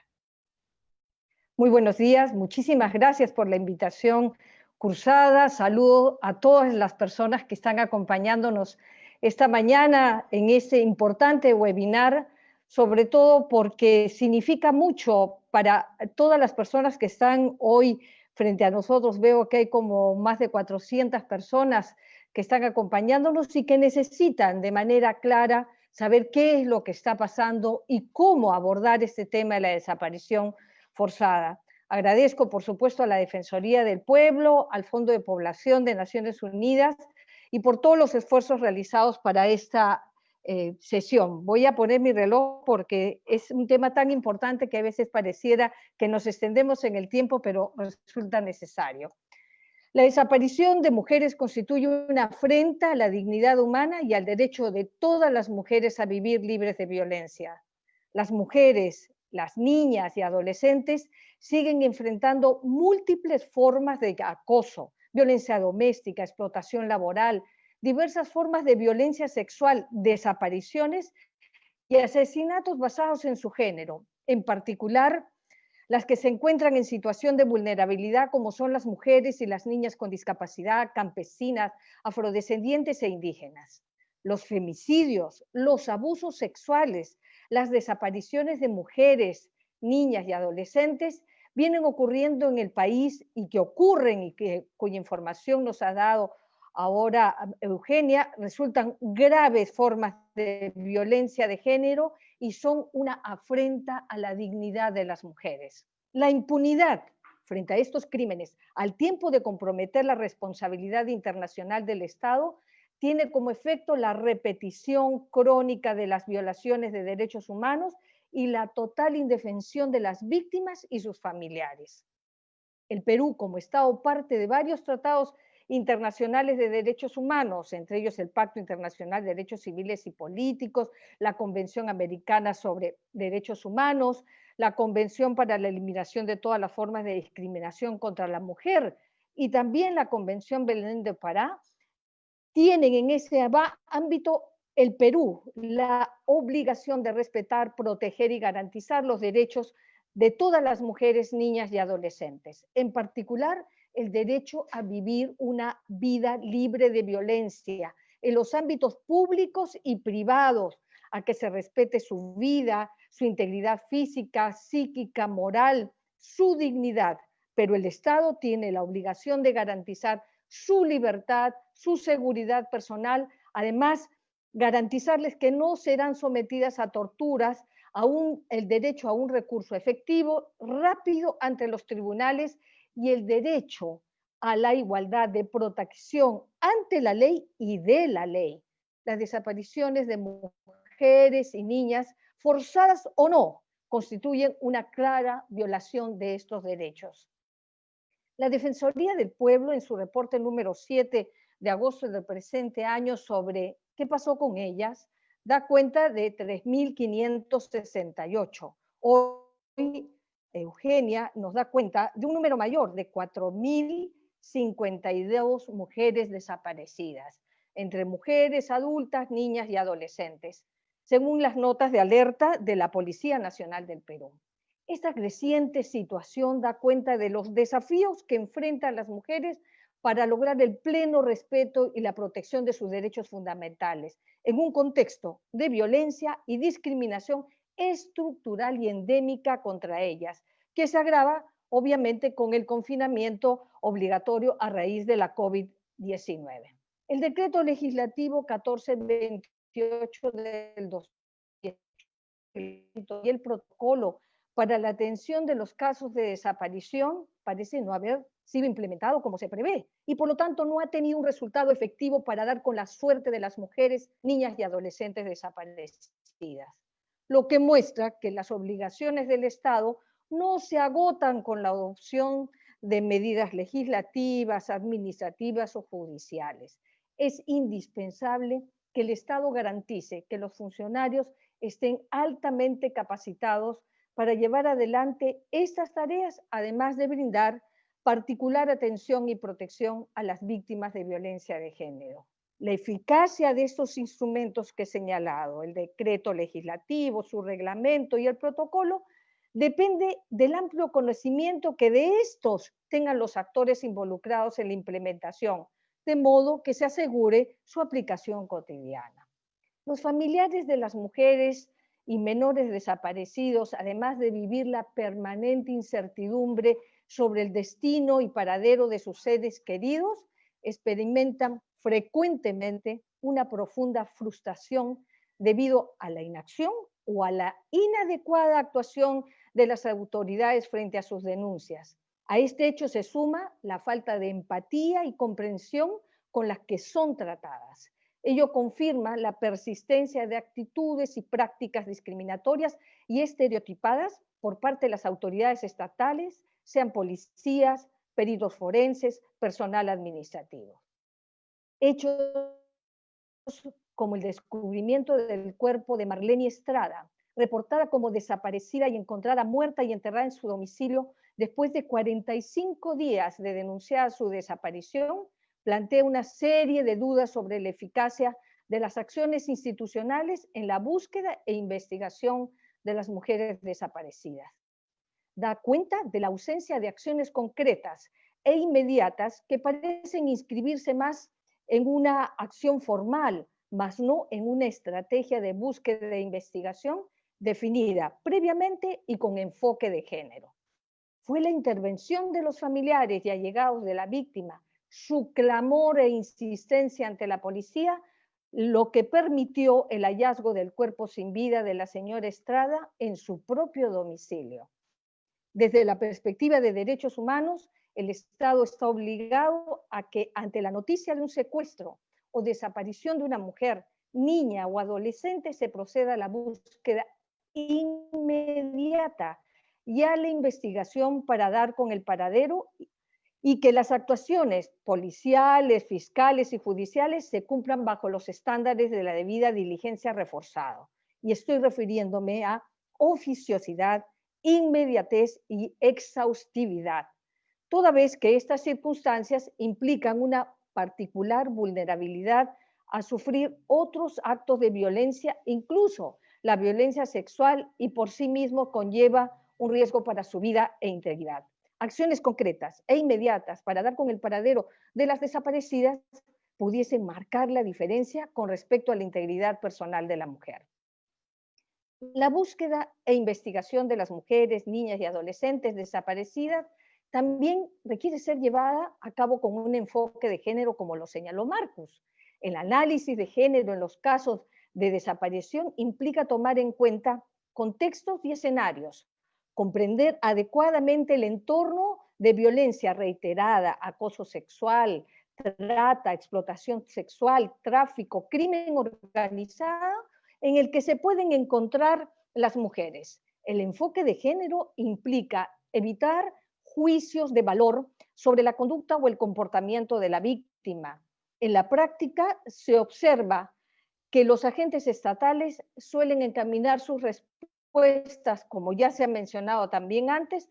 Muy buenos días, muchísimas gracias por la invitación cursada. Saludo a todas las personas que están acompañándonos esta mañana en este importante webinar, sobre todo porque significa mucho para todas las personas que están hoy frente a nosotros. Veo que hay como más de 400 personas que están acompañándonos y que necesitan de manera clara saber qué es lo que está pasando y cómo abordar este tema de la desaparición forzada. Agradezco, por supuesto, a la Defensoría del Pueblo, al Fondo de Población de Naciones Unidas y por todos los esfuerzos realizados para esta sesión. Voy a poner mi reloj porque es un tema tan importante que a veces pareciera que nos extendemos en el tiempo, pero resulta necesario. La desaparición de mujeres constituye una afrenta a la dignidad humana y al derecho de todas las mujeres a vivir libres de violencia. Las mujeres, las niñas y adolescentes siguen enfrentando múltiples formas de acoso, violencia doméstica, explotación laboral, diversas formas de violencia sexual, desapariciones y asesinatos basados en su género, en particular las que se encuentran en situación de vulnerabilidad, como son las mujeres y las niñas con discapacidad, campesinas, afrodescendientes e indígenas. Los femicidios, los abusos sexuales, las desapariciones de mujeres, niñas y adolescentes vienen ocurriendo en el país y que ocurren y cuya información nos ha dado ahora Eugenia, resultan graves formas de violencia de género y son una afrenta a la dignidad de las mujeres. La impunidad frente a estos crímenes, al tiempo de comprometer la responsabilidad internacional del Estado, tiene como efecto la repetición crónica de las violaciones de derechos humanos y la total indefensión de las víctimas y sus familiares. El Perú, como Estado parte de varios tratados internacionales de derechos humanos, entre ellos el Pacto Internacional de Derechos Civiles y Políticos, la Convención Americana sobre Derechos Humanos, la Convención para la Eliminación de todas las formas de discriminación contra la mujer y también la Convención Belén de Pará, tienen en ese ámbito el Perú la obligación de respetar, proteger y garantizar los derechos de todas las mujeres, niñas y adolescentes, en particular el derecho a vivir una vida libre de violencia en los ámbitos públicos y privados, a que se respete su vida, su integridad física, psíquica, moral, su dignidad, pero el Estado tiene la obligación de garantizar su libertad, su seguridad personal, además garantizarles que no serán sometidas a torturas, el derecho a un recurso efectivo, rápido ante los tribunales y el derecho a la igualdad de protección ante la ley y de la ley. Las desapariciones de mujeres y niñas, forzadas o no, constituyen una clara violación de estos derechos. La Defensoría del Pueblo, en su reporte número 7 de agosto del presente año sobre qué pasó con ellas, da cuenta de 3.568. Hoy Eugenia nos da cuenta de un número mayor, de 4.052 mujeres desaparecidas, entre mujeres, adultas, niñas y adolescentes, según las notas de alerta de la Policía Nacional del Perú. Esta creciente situación da cuenta de los desafíos que enfrentan las mujeres para lograr el pleno respeto y la protección de sus derechos fundamentales, en un contexto de violencia y discriminación estructural y endémica contra ellas, que se agrava obviamente con el confinamiento obligatorio a raíz de la COVID-19. El decreto legislativo 1428 del 2018 y el protocolo para la atención de los casos de desaparición parece no haber sido implementado como se prevé y por lo tanto no ha tenido un resultado efectivo para dar con la suerte de las mujeres, niñas y adolescentes desaparecidas, lo que muestra que las obligaciones del Estado no se agotan con la adopción de medidas legislativas, administrativas o judiciales. Es indispensable que el Estado garantice que los funcionarios estén altamente capacitados para llevar adelante estas tareas, además de brindar particular atención y protección a las víctimas de violencia de género. La eficacia de estos instrumentos que he señalado, el decreto legislativo, su reglamento y el protocolo, depende del amplio conocimiento que de estos tengan los actores involucrados en la implementación, de modo que se asegure su aplicación cotidiana. Los familiares de las mujeres y menores desaparecidos, además de vivir la permanente incertidumbre sobre el destino y paradero de sus seres queridos, experimentan frecuentemente una profunda frustración debido a la inacción o a la inadecuada actuación de las autoridades frente a sus denuncias. A este hecho se suma la falta de empatía y comprensión con las que son tratadas. Ello confirma la persistencia de actitudes y prácticas discriminatorias y estereotipadas por parte de las autoridades estatales, sean policías, peritos forenses, personal administrativo. Hechos como el descubrimiento del cuerpo de Marlene Estrada, reportada como desaparecida y encontrada muerta y enterrada en su domicilio después de 45 días de denunciar su desaparición, plantea una serie de dudas sobre la eficacia de las acciones institucionales en la búsqueda e investigación de las mujeres desaparecidas. Da cuenta de la ausencia de acciones concretas e inmediatas que parecen inscribirse más en una acción formal, más no en una estrategia de búsqueda e investigación definida previamente y con enfoque de género. Fue la intervención de los familiares y allegados de la víctima, su clamor e insistencia ante la policía, lo que permitió el hallazgo del cuerpo sin vida de la señora Estrada en su propio domicilio. Desde la perspectiva de derechos humanos, el Estado está obligado a que ante la noticia de un secuestro o desaparición de una mujer, niña o adolescente se proceda a la búsqueda inmediata y a la investigación para dar con el paradero y que las actuaciones policiales, fiscales y judiciales se cumplan bajo los estándares de la debida diligencia reforzado. Y estoy refiriéndome a oficiosidad, inmediatez y exhaustividad, toda vez que estas circunstancias implican una particular vulnerabilidad a sufrir otros actos de violencia, incluso la violencia sexual, y por sí mismo conlleva un riesgo para su vida e integridad. Acciones concretas e inmediatas para dar con el paradero de las desaparecidas pudiesen marcar la diferencia con respecto a la integridad personal de la mujer. La búsqueda e investigación de las mujeres, niñas y adolescentes desaparecidas también requiere ser llevada a cabo con un enfoque de género, como lo señaló Marcus. El análisis de género en los casos de desaparición implica tomar en cuenta contextos y escenarios, comprender adecuadamente el entorno de violencia reiterada, acoso sexual, trata, explotación sexual, tráfico, crimen organizado, en el que se pueden encontrar las mujeres. El enfoque de género implica evitar juicios de valor sobre la conducta o el comportamiento de la víctima. En la práctica se observa que los agentes estatales suelen encaminar sus respuestas, como ya se ha mencionado también antes,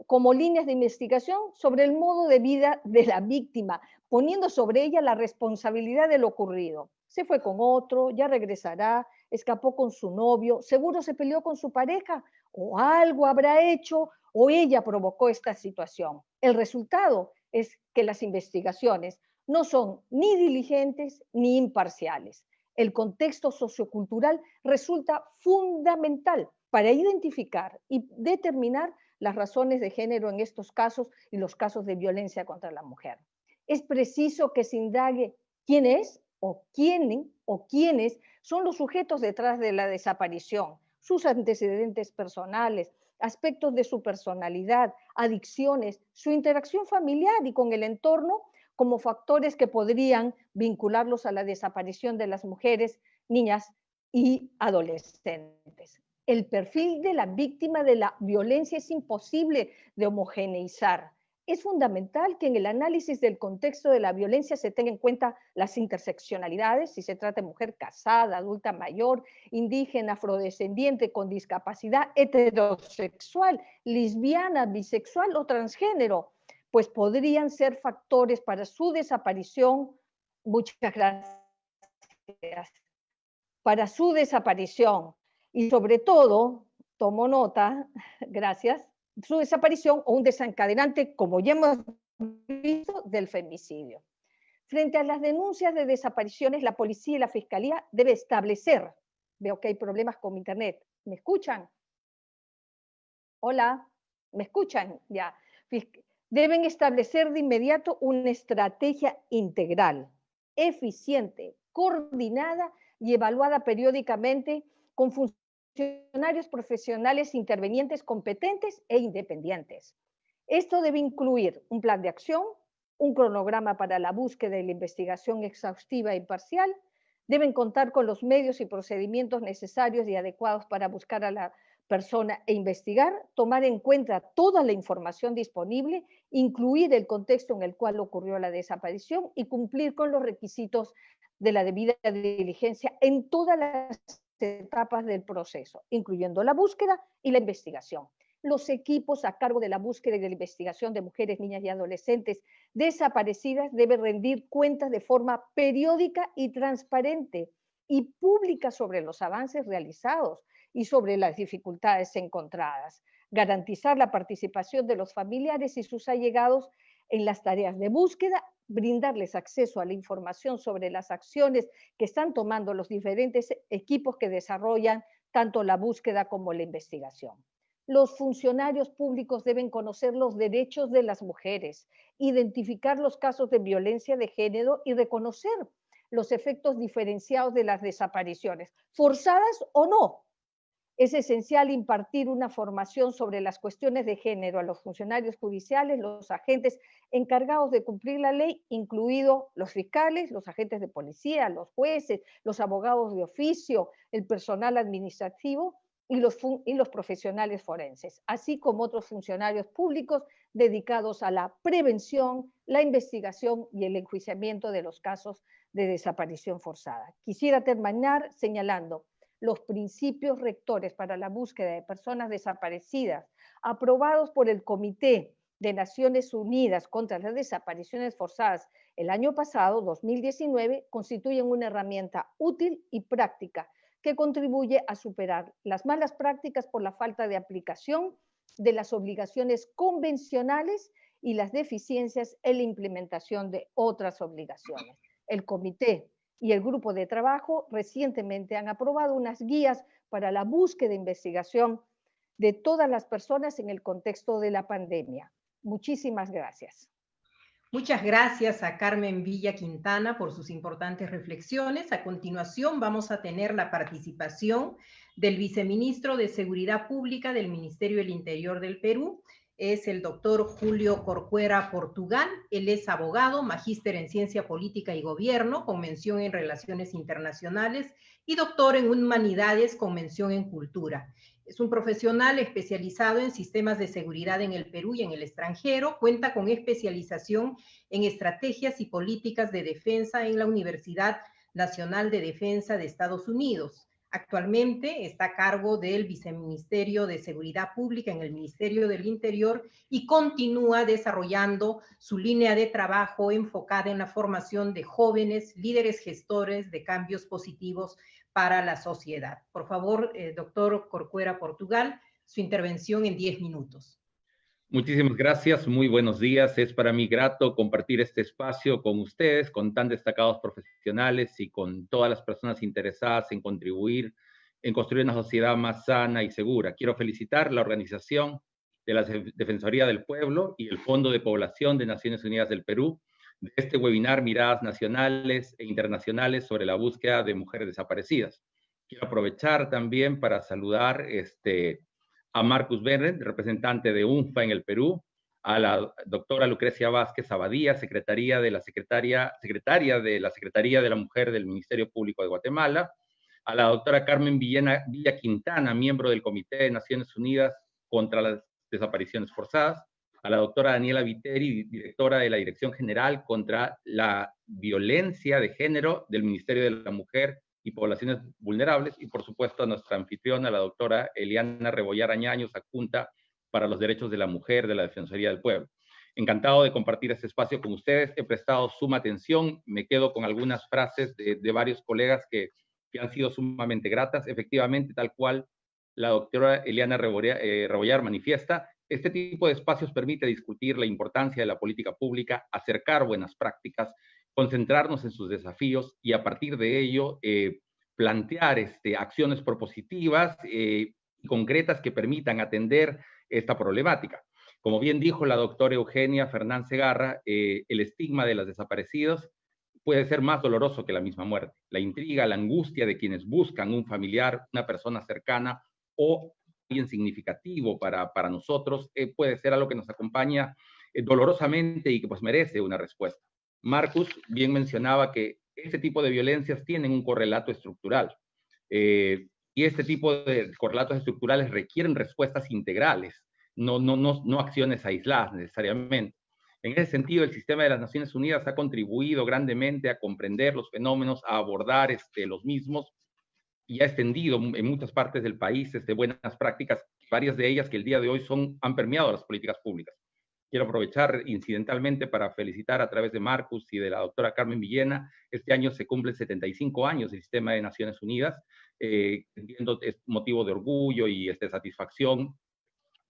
como líneas de investigación sobre el modo de vida de la víctima, poniendo sobre ella la responsabilidad de lo ocurrido. Se fue con otro, ya regresará, escapó con su novio, seguro se peleó con su pareja, o algo habrá hecho, o ella provocó esta situación. El resultado es que las investigaciones no son ni diligentes ni imparciales. El contexto sociocultural resulta fundamental para identificar y determinar las razones de género en estos casos y los casos de violencia contra la mujer. Es preciso que se indague quién es o quiénes son los sujetos detrás de la desaparición, sus antecedentes personales, aspectos de su personalidad, adicciones, su interacción familiar y con el entorno como factores que podrían vincularlos a la desaparición de las mujeres, niñas y adolescentes. El perfil de la víctima de la violencia es imposible de homogeneizar. Es fundamental que en el análisis del contexto de la violencia se tenga en cuenta las interseccionalidades, si se trata de mujer casada, adulta mayor, indígena, afrodescendiente, con discapacidad, heterosexual, lesbiana, bisexual o transgénero, pues podrían ser factores para su desaparición. Muchas gracias. Para su desaparición y sobre todo, tomo nota, gracias, su desaparición o un desencadenante, como ya hemos visto, del femicidio. Frente a las denuncias de desapariciones, la policía y la fiscalía debe establecer, veo que hay problemas con mi internet, ¿me escuchan? Hola, ¿me escuchan? Ya. Deben establecer de inmediato una estrategia integral, eficiente, coordinada y evaluada periódicamente con funcionarios profesionales intervenientes competentes e independientes. Esto debe incluir un plan de acción, un cronograma para la búsqueda y la investigación exhaustiva e imparcial, deben contar con los medios y procedimientos necesarios y adecuados para buscar a la persona e investigar, tomar en cuenta toda la información disponible, incluir el contexto en el cual ocurrió la desaparición y cumplir con los requisitos de la debida diligencia en todas las etapas del proceso, incluyendo la búsqueda y la investigación. Los equipos a cargo de la búsqueda y de la investigación de mujeres, niñas y adolescentes desaparecidas deben rendir cuentas de forma periódica y transparente y pública sobre los avances realizados y sobre las dificultades encontradas. Garantizar la participación de los familiares y sus allegados en las tareas de búsqueda, brindarles acceso a la información sobre las acciones que están tomando los diferentes equipos que desarrollan tanto la búsqueda como la investigación. Los funcionarios públicos deben conocer los derechos de las mujeres, identificar los casos de violencia de género y reconocer los efectos diferenciados de las desapariciones, forzadas o no. Es esencial impartir una formación sobre las cuestiones de género a los funcionarios judiciales, los agentes encargados de cumplir la ley, incluidos los fiscales, los agentes de policía, los jueces, los abogados de oficio, el personal administrativo y los profesionales forenses, así como otros funcionarios públicos dedicados a la prevención, la investigación y el enjuiciamiento de los casos de desaparición forzada. Quisiera terminar señalando los principios rectores para la búsqueda de personas desaparecidas, aprobados por el Comité de Naciones Unidas contra las Desapariciones Forzadas el año pasado, 2019, constituyen una herramienta útil y práctica que contribuye a superar las malas prácticas por la falta de aplicación de las obligaciones convencionales y las deficiencias en la implementación de otras obligaciones. El Comité y el Grupo de Trabajo recientemente han aprobado unas guías para la búsqueda e investigación de todas las personas en el contexto de la pandemia. Muchísimas gracias. Muchas gracias a Carmen Villa Quintana por sus importantes reflexiones. A continuación vamos a tener la participación del viceministro de Seguridad Pública del Ministerio del Interior del Perú. Es el doctor Julio Corcuera Portugal. Él es abogado, magíster en Ciencia Política y Gobierno, con mención en Relaciones Internacionales, y doctor en Humanidades, con mención en Cultura. Es un profesional especializado en sistemas de seguridad en el Perú y en el extranjero. Cuenta con especialización en estrategias y políticas de defensa en la Universidad Nacional de Defensa de Estados Unidos. Actualmente está a cargo del Viceministerio de Seguridad Pública en el Ministerio del Interior y continúa desarrollando su línea de trabajo enfocada en la formación de jóvenes líderes gestores de cambios positivos para la sociedad. Por favor, doctor Corcuera Portugal, su intervención en 10 minutos. Muchísimas gracias, muy buenos días. Es para mí grato compartir este espacio con ustedes, con tan destacados profesionales y con todas las personas interesadas en contribuir en construir una sociedad más sana y segura. Quiero felicitar a la organización de la Defensoría del Pueblo y el Fondo de Población de Naciones Unidas del Perú de este webinar Miradas Nacionales e Internacionales sobre la búsqueda de mujeres desaparecidas. Quiero aprovechar también para saludar a Marcus Bernret, representante de UNFPA en el Perú, a la doctora Lucrecia Vázquez Abadía, secretaria de la Secretaría de la Mujer del Ministerio Público de Guatemala, a la doctora Carmen Villa Quintana, miembro del Comité de Naciones Unidas contra las Desapariciones Forzadas, a la doctora Daniela Viteri, directora de la Dirección General contra la Violencia de Género del Ministerio de la Mujer y Poblaciones Vulnerables, y por supuesto a nuestra anfitriona, la doctora Eliana Rebollar Añaños, adjunta para los derechos de la mujer de la Defensoría del Pueblo. Encantado de compartir este espacio con ustedes, he prestado suma atención, me quedo con algunas frases de varios colegas que han sido sumamente gratas. Efectivamente, tal cual la doctora Eliana Rebollar manifiesta, este tipo de espacios permite discutir la importancia de la política pública, acercar buenas prácticas, concentrarnos en sus desafíos y a partir de ello plantear acciones propositivas y concretas que permitan atender esta problemática. Como bien dijo la doctora Eugenia Fernán Segarra, el estigma de las desaparecidos puede ser más doloroso que la misma muerte. La intriga, la angustia de quienes buscan un familiar, una persona cercana o alguien significativo para nosotros puede ser algo que nos acompaña dolorosamente y que pues merece una respuesta. Marcus bien mencionaba que este tipo de violencias tienen un correlato estructural y este tipo de correlatos estructurales requieren respuestas integrales, no acciones aisladas necesariamente. En ese sentido, el sistema de las Naciones Unidas ha contribuido grandemente a comprender los fenómenos, a abordar los mismos y ha extendido en muchas partes del país buenas prácticas, varias de ellas que el día de hoy han permeado las políticas públicas. Quiero aprovechar incidentalmente para felicitar a través de Marcus y de la doctora Carmen Villena. Este año se cumplen 75 años del sistema de Naciones Unidas. Entiendo es motivo de orgullo y satisfacción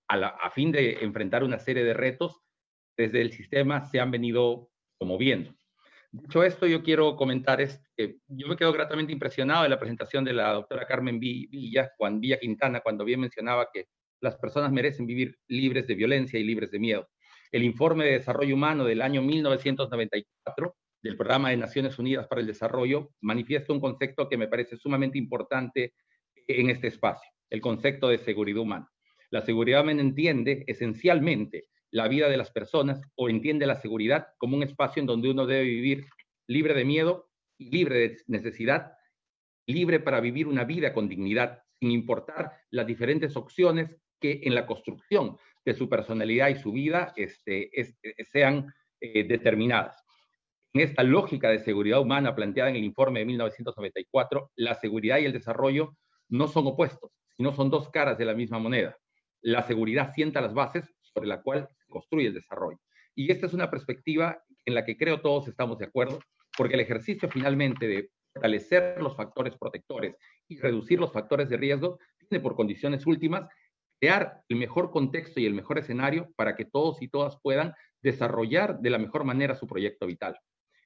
a fin de enfrentar una serie de retos desde el sistema se han venido promoviendo. Dicho esto, yo quiero comentar que yo me quedo gratamente impresionado de la presentación de la doctora Carmen Villa Quintana, cuando bien mencionaba que Las personas merecen vivir libres de violencia y libres de miedo. El Informe de Desarrollo Humano del año 1994 del Programa de Naciones Unidas para el Desarrollo manifiesta un concepto que me parece sumamente importante en este espacio, el concepto de seguridad humana. La seguridad humana entiende esencialmente la vida de las personas, o entiende la seguridad como un espacio en donde uno debe vivir libre de miedo y libre de necesidad, libre para vivir una vida con dignidad, sin importar las diferentes opciones que en la construcción de su personalidad y su vida sean determinadas. En esta lógica de seguridad humana planteada en el informe de 1994, la seguridad y el desarrollo no son opuestos, sino son dos caras de la misma moneda. La seguridad sienta las bases sobre la cual se construye el desarrollo. Y esta es una perspectiva en la que creo todos estamos de acuerdo, porque el ejercicio finalmente de fortalecer los factores protectores y reducir los factores de riesgo tiene por condiciones últimas crear el mejor contexto y el mejor escenario para que todos y todas puedan desarrollar de la mejor manera su proyecto vital.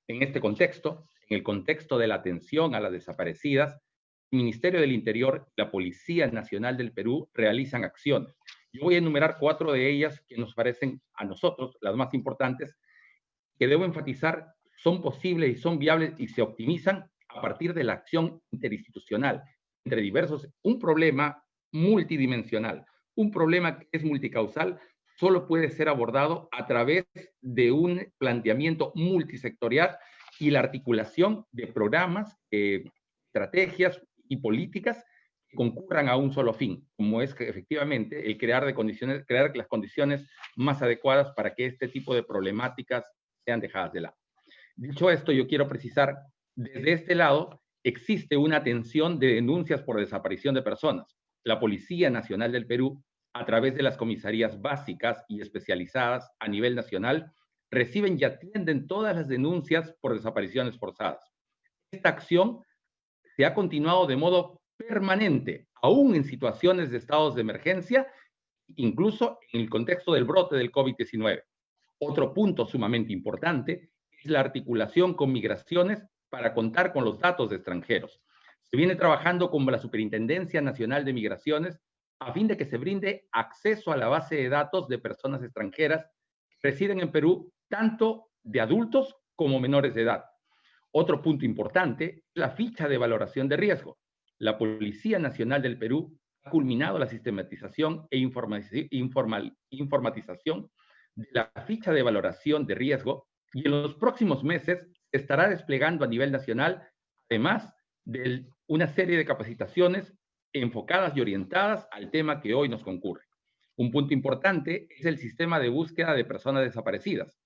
En este contexto, en el contexto de la atención a las desaparecidas, el Ministerio del Interior y la Policía Nacional del Perú realizan acciones. Yo voy a enumerar 4 de ellas que nos parecen a nosotros las más importantes, que debo enfatizar son posibles y son viables y se optimizan a partir de la acción interinstitucional entre diversos. Un problema multidimensional, un problema que es multicausal, solo puede ser abordado a través de un planteamiento multisectorial y la articulación de programas, estrategias y políticas que concurran a un solo fin, como es que efectivamente el crear las condiciones más adecuadas para que este tipo de problemáticas sean dejadas de lado. Dicho esto, yo quiero precisar, desde este lado existe una atención de denuncias por desaparición de personas. La Policía Nacional del Perú, a través de las comisarías básicas y especializadas a nivel nacional, reciben y atienden todas las denuncias por desapariciones forzadas. Esta acción se ha continuado de modo permanente, aún en situaciones de estados de emergencia, incluso en el contexto del brote del COVID-19. Otro punto sumamente importante es la articulación con migraciones para contar con los datos de extranjeros. Se viene trabajando con la Superintendencia Nacional de Migraciones a fin de que se brinde acceso a la base de datos de personas extranjeras que residen en Perú, tanto de adultos como menores de edad. Otro punto importante es la ficha de valoración de riesgo. La Policía Nacional del Perú ha culminado la sistematización e informatización de la ficha de valoración de riesgo y en los próximos meses se estará desplegando a nivel nacional, además de una serie de capacitaciones enfocadas y orientadas al tema que hoy nos concurre. Un punto importante es el sistema de búsqueda de personas desaparecidas.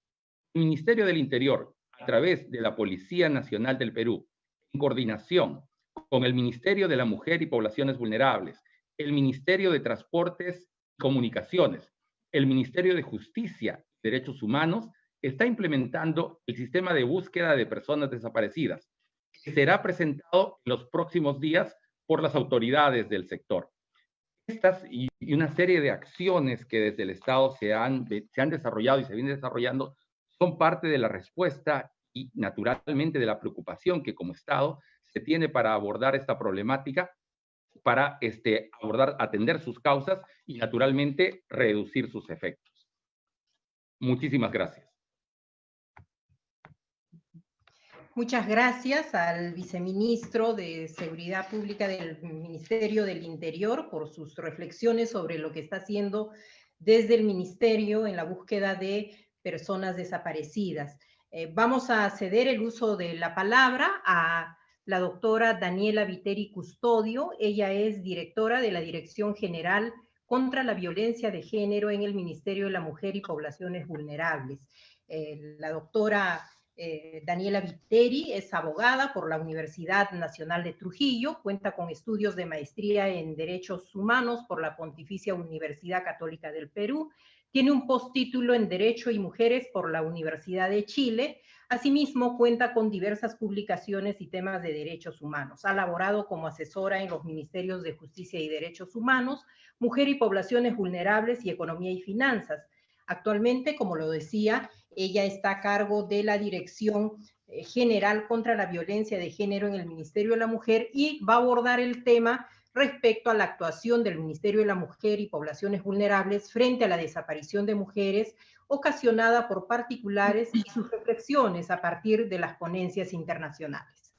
El Ministerio del Interior, a través de la Policía Nacional del Perú, en coordinación con el Ministerio de la Mujer y Poblaciones Vulnerables, el Ministerio de Transportes y Comunicaciones, el Ministerio de Justicia y Derechos Humanos, está implementando el sistema de búsqueda de personas desaparecidas, que será presentado en los próximos días por las autoridades del sector. Estas y una serie de acciones que desde el Estado se han desarrollado y se vienen desarrollando son parte de la respuesta y naturalmente de la preocupación que como Estado se tiene para abordar esta problemática, para atender sus causas y naturalmente reducir sus efectos. Muchísimas gracias. Muchas gracias al viceministro de Seguridad Pública del Ministerio del Interior por sus reflexiones sobre lo que está haciendo desde el Ministerio en la búsqueda de personas desaparecidas. Vamos a ceder el uso de la palabra a la doctora Daniela Viteri Custodio. Ella es directora de la Dirección General contra la Violencia de Género en el Ministerio de la Mujer y Poblaciones Vulnerables. La doctora Daniela Viteri es abogada por la Universidad Nacional de Trujillo, cuenta con estudios de maestría en Derechos Humanos por la Pontificia Universidad Católica del Perú, tiene un postítulo en Derecho y Mujeres por la Universidad de Chile. Asimismo, cuenta con diversas publicaciones y temas de derechos humanos. Ha laborado como asesora en los Ministerios de Justicia y Derechos Humanos, Mujer y Poblaciones Vulnerables y Economía y Finanzas. Actualmente, como lo decía, ella está a cargo de la Dirección General contra la Violencia de Género en el Ministerio de la Mujer y va a abordar el tema respecto a la actuación del Ministerio de la Mujer y Poblaciones Vulnerables frente a la desaparición de mujeres ocasionada por particulares y sus reflexiones a partir de las ponencias internacionales.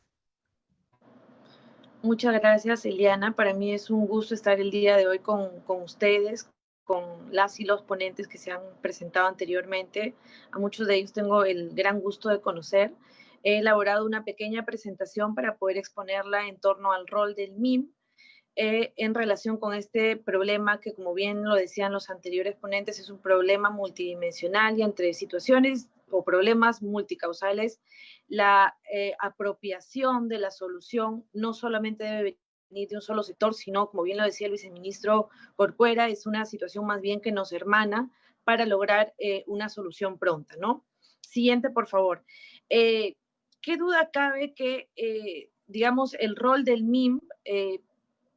Muchas gracias, Eliana. Para mí es un gusto estar el día de hoy con ustedes, con las y los ponentes que se han presentado anteriormente. A muchos de ellos tengo el gran gusto de conocer. He elaborado una pequeña presentación para poder exponerla en torno al rol del MIM en relación con este problema que, como bien lo decían los anteriores ponentes, es un problema multidimensional y entre situaciones o problemas multicausales, la apropiación de la solución no solamente debe venir de un solo sector, sino, como bien lo decía el viceministro Corcuera, es una situación más bien que nos hermana para lograr una solución pronta, ¿no? Siguiente, por favor. ¿Qué duda cabe que, digamos, el rol del MIM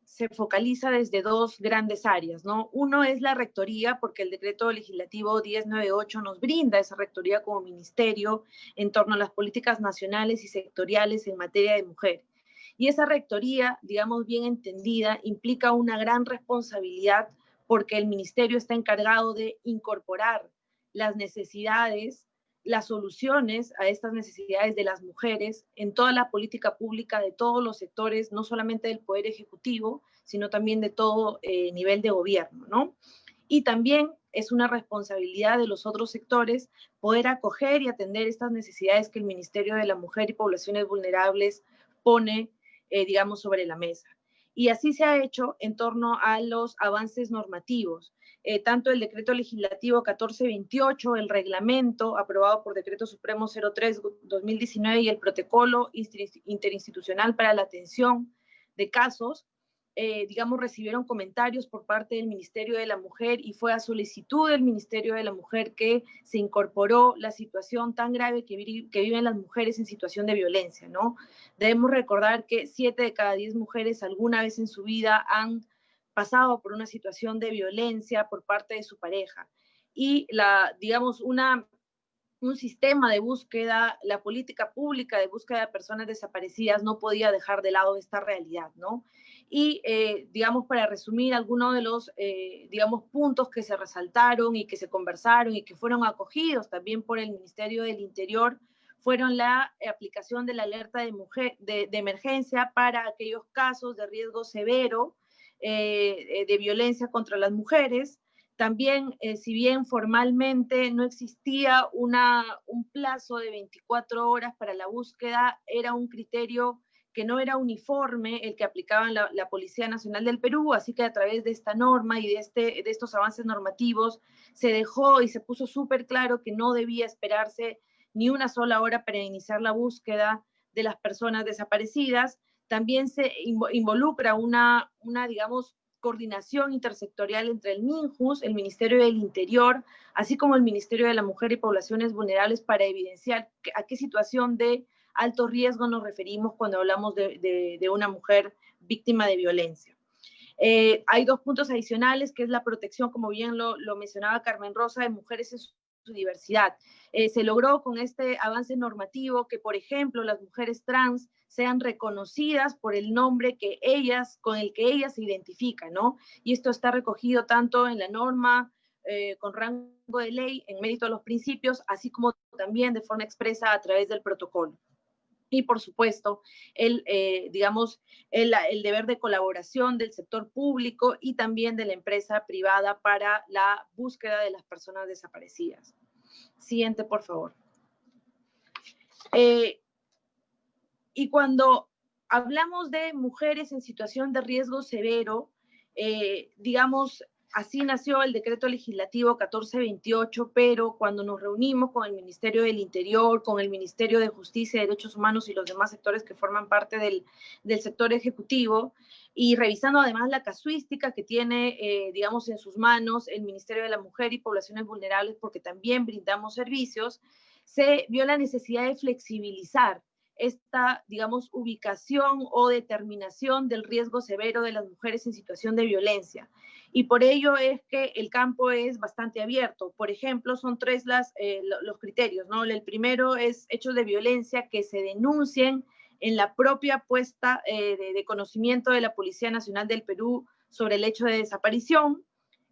se focaliza desde dos grandes áreas, ¿no? Uno es la rectoría, porque el decreto legislativo 1098 nos brinda esa rectoría como ministerio en torno a las políticas nacionales y sectoriales en materia de mujer. Y esa rectoría, digamos bien entendida, implica una gran responsabilidad porque el ministerio está encargado de incorporar las necesidades, las soluciones a estas necesidades de las mujeres en toda la política pública de todos los sectores, no solamente del Poder Ejecutivo, sino también de todo nivel de gobierno, ¿no? Y también es una responsabilidad de los otros sectores poder acoger y atender estas necesidades que el Ministerio de la Mujer y Poblaciones Vulnerables pone, digamos, sobre la mesa. Y así se ha hecho en torno a los avances normativos. Tanto el decreto legislativo 1428, el reglamento aprobado por decreto supremo 03-2019 y el protocolo interinstitucional para la atención de casos, digamos, recibieron comentarios por parte del Ministerio de la Mujer y fue a solicitud del Ministerio de la Mujer que se incorporó la situación tan grave que viven las mujeres en situación de violencia, ¿no? Debemos recordar que 7 de cada 10 mujeres alguna vez en su vida han pasado por una situación de violencia por parte de su pareja. Y digamos, un sistema de búsqueda, la política pública de búsqueda de personas desaparecidas no podía dejar de lado esta realidad, ¿no? Y, digamos, para resumir algunos de los, digamos, puntos que se resaltaron y que se conversaron y que fueron acogidos también por el Ministerio del Interior, fueron la aplicación de la alerta de emergencia para aquellos casos de riesgo severo, de violencia contra las mujeres. También, si bien formalmente no existía un plazo de 24 horas para la búsqueda, era un criterio que no era uniforme el que aplicaban la Policía Nacional del Perú, así que a través de esta norma y de estos avances normativos se dejó y se puso súper claro que no debía esperarse ni una sola hora para iniciar la búsqueda de las personas desaparecidas. También se involucra una, digamos, coordinación intersectorial entre el MINJUS, el Ministerio del Interior, así como el Ministerio de la Mujer y Poblaciones Vulnerables para evidenciar a qué situación de alto riesgo nos referimos cuando hablamos de una mujer víctima de violencia. Hay dos puntos adicionales, que es la protección, como bien lo mencionaba Carmen Rosa, de mujeres en su diversidad. Se logró con este avance normativo que, por ejemplo, las mujeres trans sean reconocidas por el nombre con el que ellas se identifican, ¿no? Y esto está recogido tanto en la norma con rango de ley, en mérito a los principios, así como también de forma expresa a través del protocolo. Y, por supuesto, digamos, el deber de colaboración del sector público y también de la empresa privada para la búsqueda de las personas desaparecidas. Siguiente, por favor. Y cuando hablamos de mujeres en situación de riesgo severo, digamos, así nació el decreto legislativo 1428, pero cuando nos reunimos con el Ministerio del Interior, con el Ministerio de Justicia y Derechos Humanos y los demás sectores que forman parte del sector ejecutivo, y revisando además la casuística que tiene, digamos, en sus manos el Ministerio de la Mujer y Poblaciones Vulnerables, porque también brindamos servicios, se vio la necesidad de flexibilizar esta, digamos, ubicación o determinación del riesgo severo de las mujeres en situación de violencia. Y por ello es que el campo es bastante abierto. Por ejemplo, son 3 los criterios, ¿no? El primero es hechos de violencia que se denuncien en la propia puesta de conocimiento de la Policía Nacional del Perú sobre el hecho de desaparición.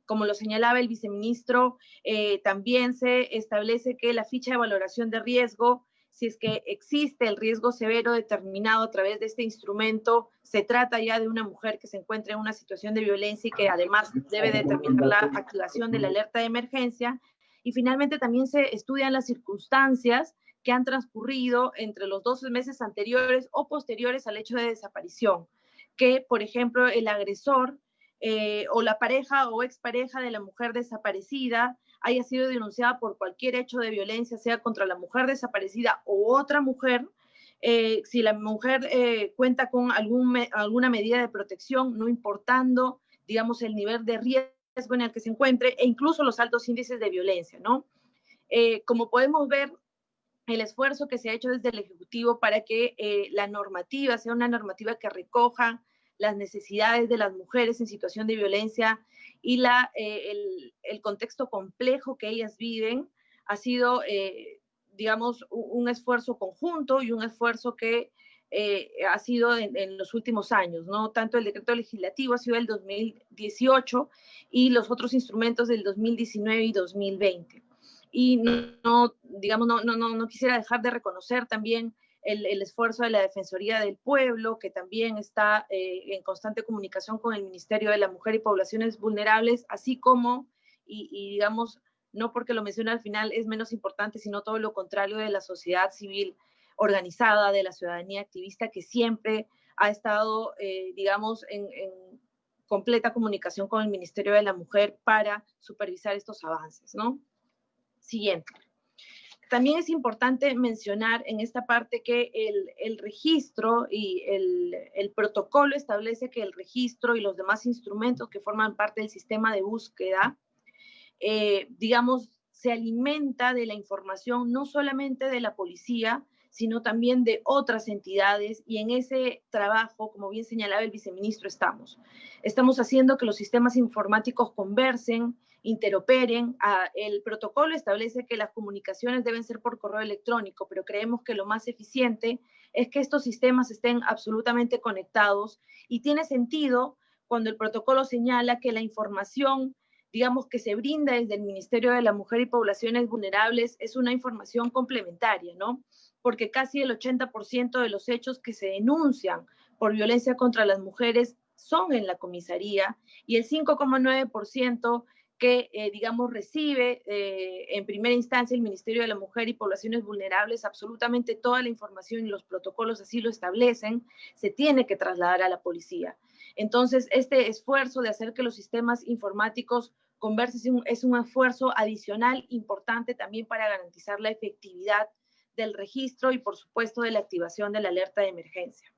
Como lo señalaba el viceministro, también se establece que la ficha de valoración de riesgo, si es que existe el riesgo severo determinado a través de este instrumento, se trata ya de una mujer que se encuentra en una situación de violencia y que además debe determinar la activación de la alerta de emergencia. Y finalmente también se estudian las circunstancias que han transcurrido entre los 12 meses anteriores o posteriores al hecho de desaparición, que, por ejemplo, el agresor o la pareja o expareja de la mujer desaparecida haya sido denunciada por cualquier hecho de violencia, sea contra la mujer desaparecida o otra mujer, si la mujer cuenta con alguna medida de protección, no importando, digamos, el nivel de riesgo en el que se encuentre e incluso los altos índices de violencia, ¿no? Como podemos ver, el esfuerzo que se ha hecho desde el Ejecutivo para que la normativa sea una normativa que recoja las necesidades de las mujeres en situación de violencia y el contexto complejo que ellas viven, ha sido, digamos, un esfuerzo conjunto y un esfuerzo que ha sido en los últimos años, ¿no? Tanto el decreto legislativo ha sido el 2018 y los otros instrumentos del 2019 y 2020. Y no quisiera dejar de reconocer también el esfuerzo de la Defensoría del Pueblo, que también está en constante comunicación con el Ministerio de la Mujer y Poblaciones Vulnerables, así como, y digamos, no porque lo menciono al final es menos importante, sino todo lo contrario, de la sociedad civil organizada, de la ciudadanía activista, que siempre ha estado, digamos, en completa comunicación con el Ministerio de la Mujer para supervisar estos avances, ¿no? Siguiente. También es importante mencionar en esta parte que el registro y el protocolo establece que el registro y los demás instrumentos que forman parte del sistema de búsqueda, digamos, se alimenta de la información no solamente de la policía, sino también de otras entidades, y en ese trabajo, como bien señalaba el viceministro, estamos haciendo que los sistemas informáticos conversen, interoperen. El protocolo establece que las comunicaciones deben ser por correo electrónico, pero creemos que lo más eficiente es que estos sistemas estén absolutamente conectados, y tiene sentido cuando el protocolo señala que la información, digamos, que se brinda desde el Ministerio de la Mujer y Poblaciones Vulnerables es una información complementaria, ¿no? Porque casi el 80% de los hechos que se denuncian por violencia contra las mujeres son en la comisaría, y el 5,9% que, digamos, recibe en primera instancia el Ministerio de la Mujer y Poblaciones Vulnerables, absolutamente toda la información, y los protocolos así lo establecen, se tiene que trasladar a la policía. Entonces, este esfuerzo de hacer que los sistemas informáticos conversen es un esfuerzo adicional importante también para garantizar la efectividad del registro y, por supuesto, de la activación de la alerta de emergencia.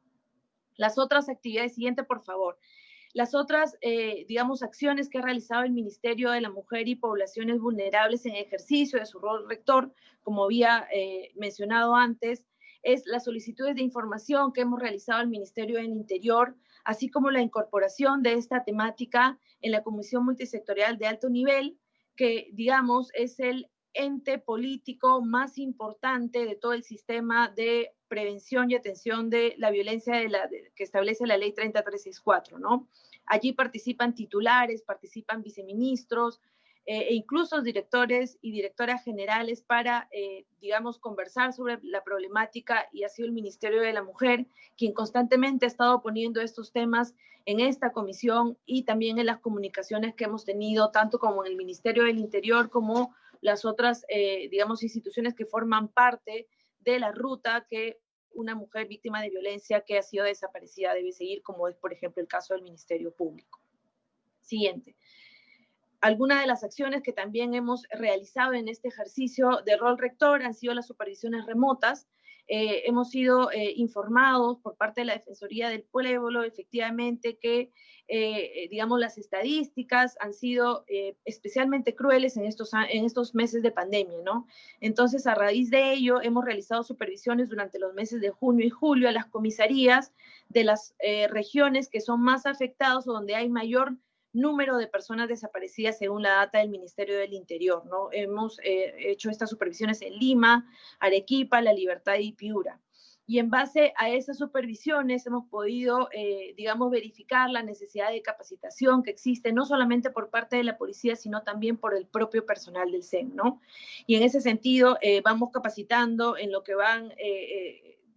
Las otras actividades, siguiente, por favor. Las otras, digamos, acciones que ha realizado el Ministerio de la Mujer y Poblaciones Vulnerables en ejercicio de su rol rector, como había mencionado antes, es las solicitudes de información que hemos realizado al Ministerio del Interior, así como la incorporación de esta temática en la Comisión Multisectorial de Alto Nivel, que, digamos, es el ente político más importante de todo el sistema de prevención y atención de la violencia que establece la Ley 30364, ¿no? Allí participan titulares, participan viceministros e incluso directores y directoras generales para, digamos, conversar sobre la problemática, y ha sido el Ministerio de la Mujer quien constantemente ha estado poniendo estos temas en esta comisión y también en las comunicaciones que hemos tenido, tanto como en el Ministerio del Interior como las otras, digamos, instituciones que forman parte de la ruta que una mujer víctima de violencia que ha sido desaparecida debe seguir, como es, por ejemplo, el caso del Ministerio Público. Siguiente. Algunas de las acciones que también hemos realizado en este ejercicio de rol rector han sido las supervisiones remotas. Hemos sido informados por parte de la Defensoría del Pueblo, efectivamente, que, digamos, las estadísticas han sido especialmente crueles en estos meses de pandemia, ¿no? Entonces, a raíz de ello, hemos realizado supervisiones durante los meses de junio y julio a las comisarías de las regiones que son más afectadas o donde hay mayor número de personas desaparecidas según la data del Ministerio del Interior, ¿no? Hemos hecho estas supervisiones en Lima, Arequipa, La Libertad y Piura. y en base a esas supervisiones hemos podido, digamos, verificar la necesidad de capacitación que existe, no solamente por parte de la policía, sino también por el propio personal del SEM, ¿no? Y en ese sentido, vamos capacitando en lo que van,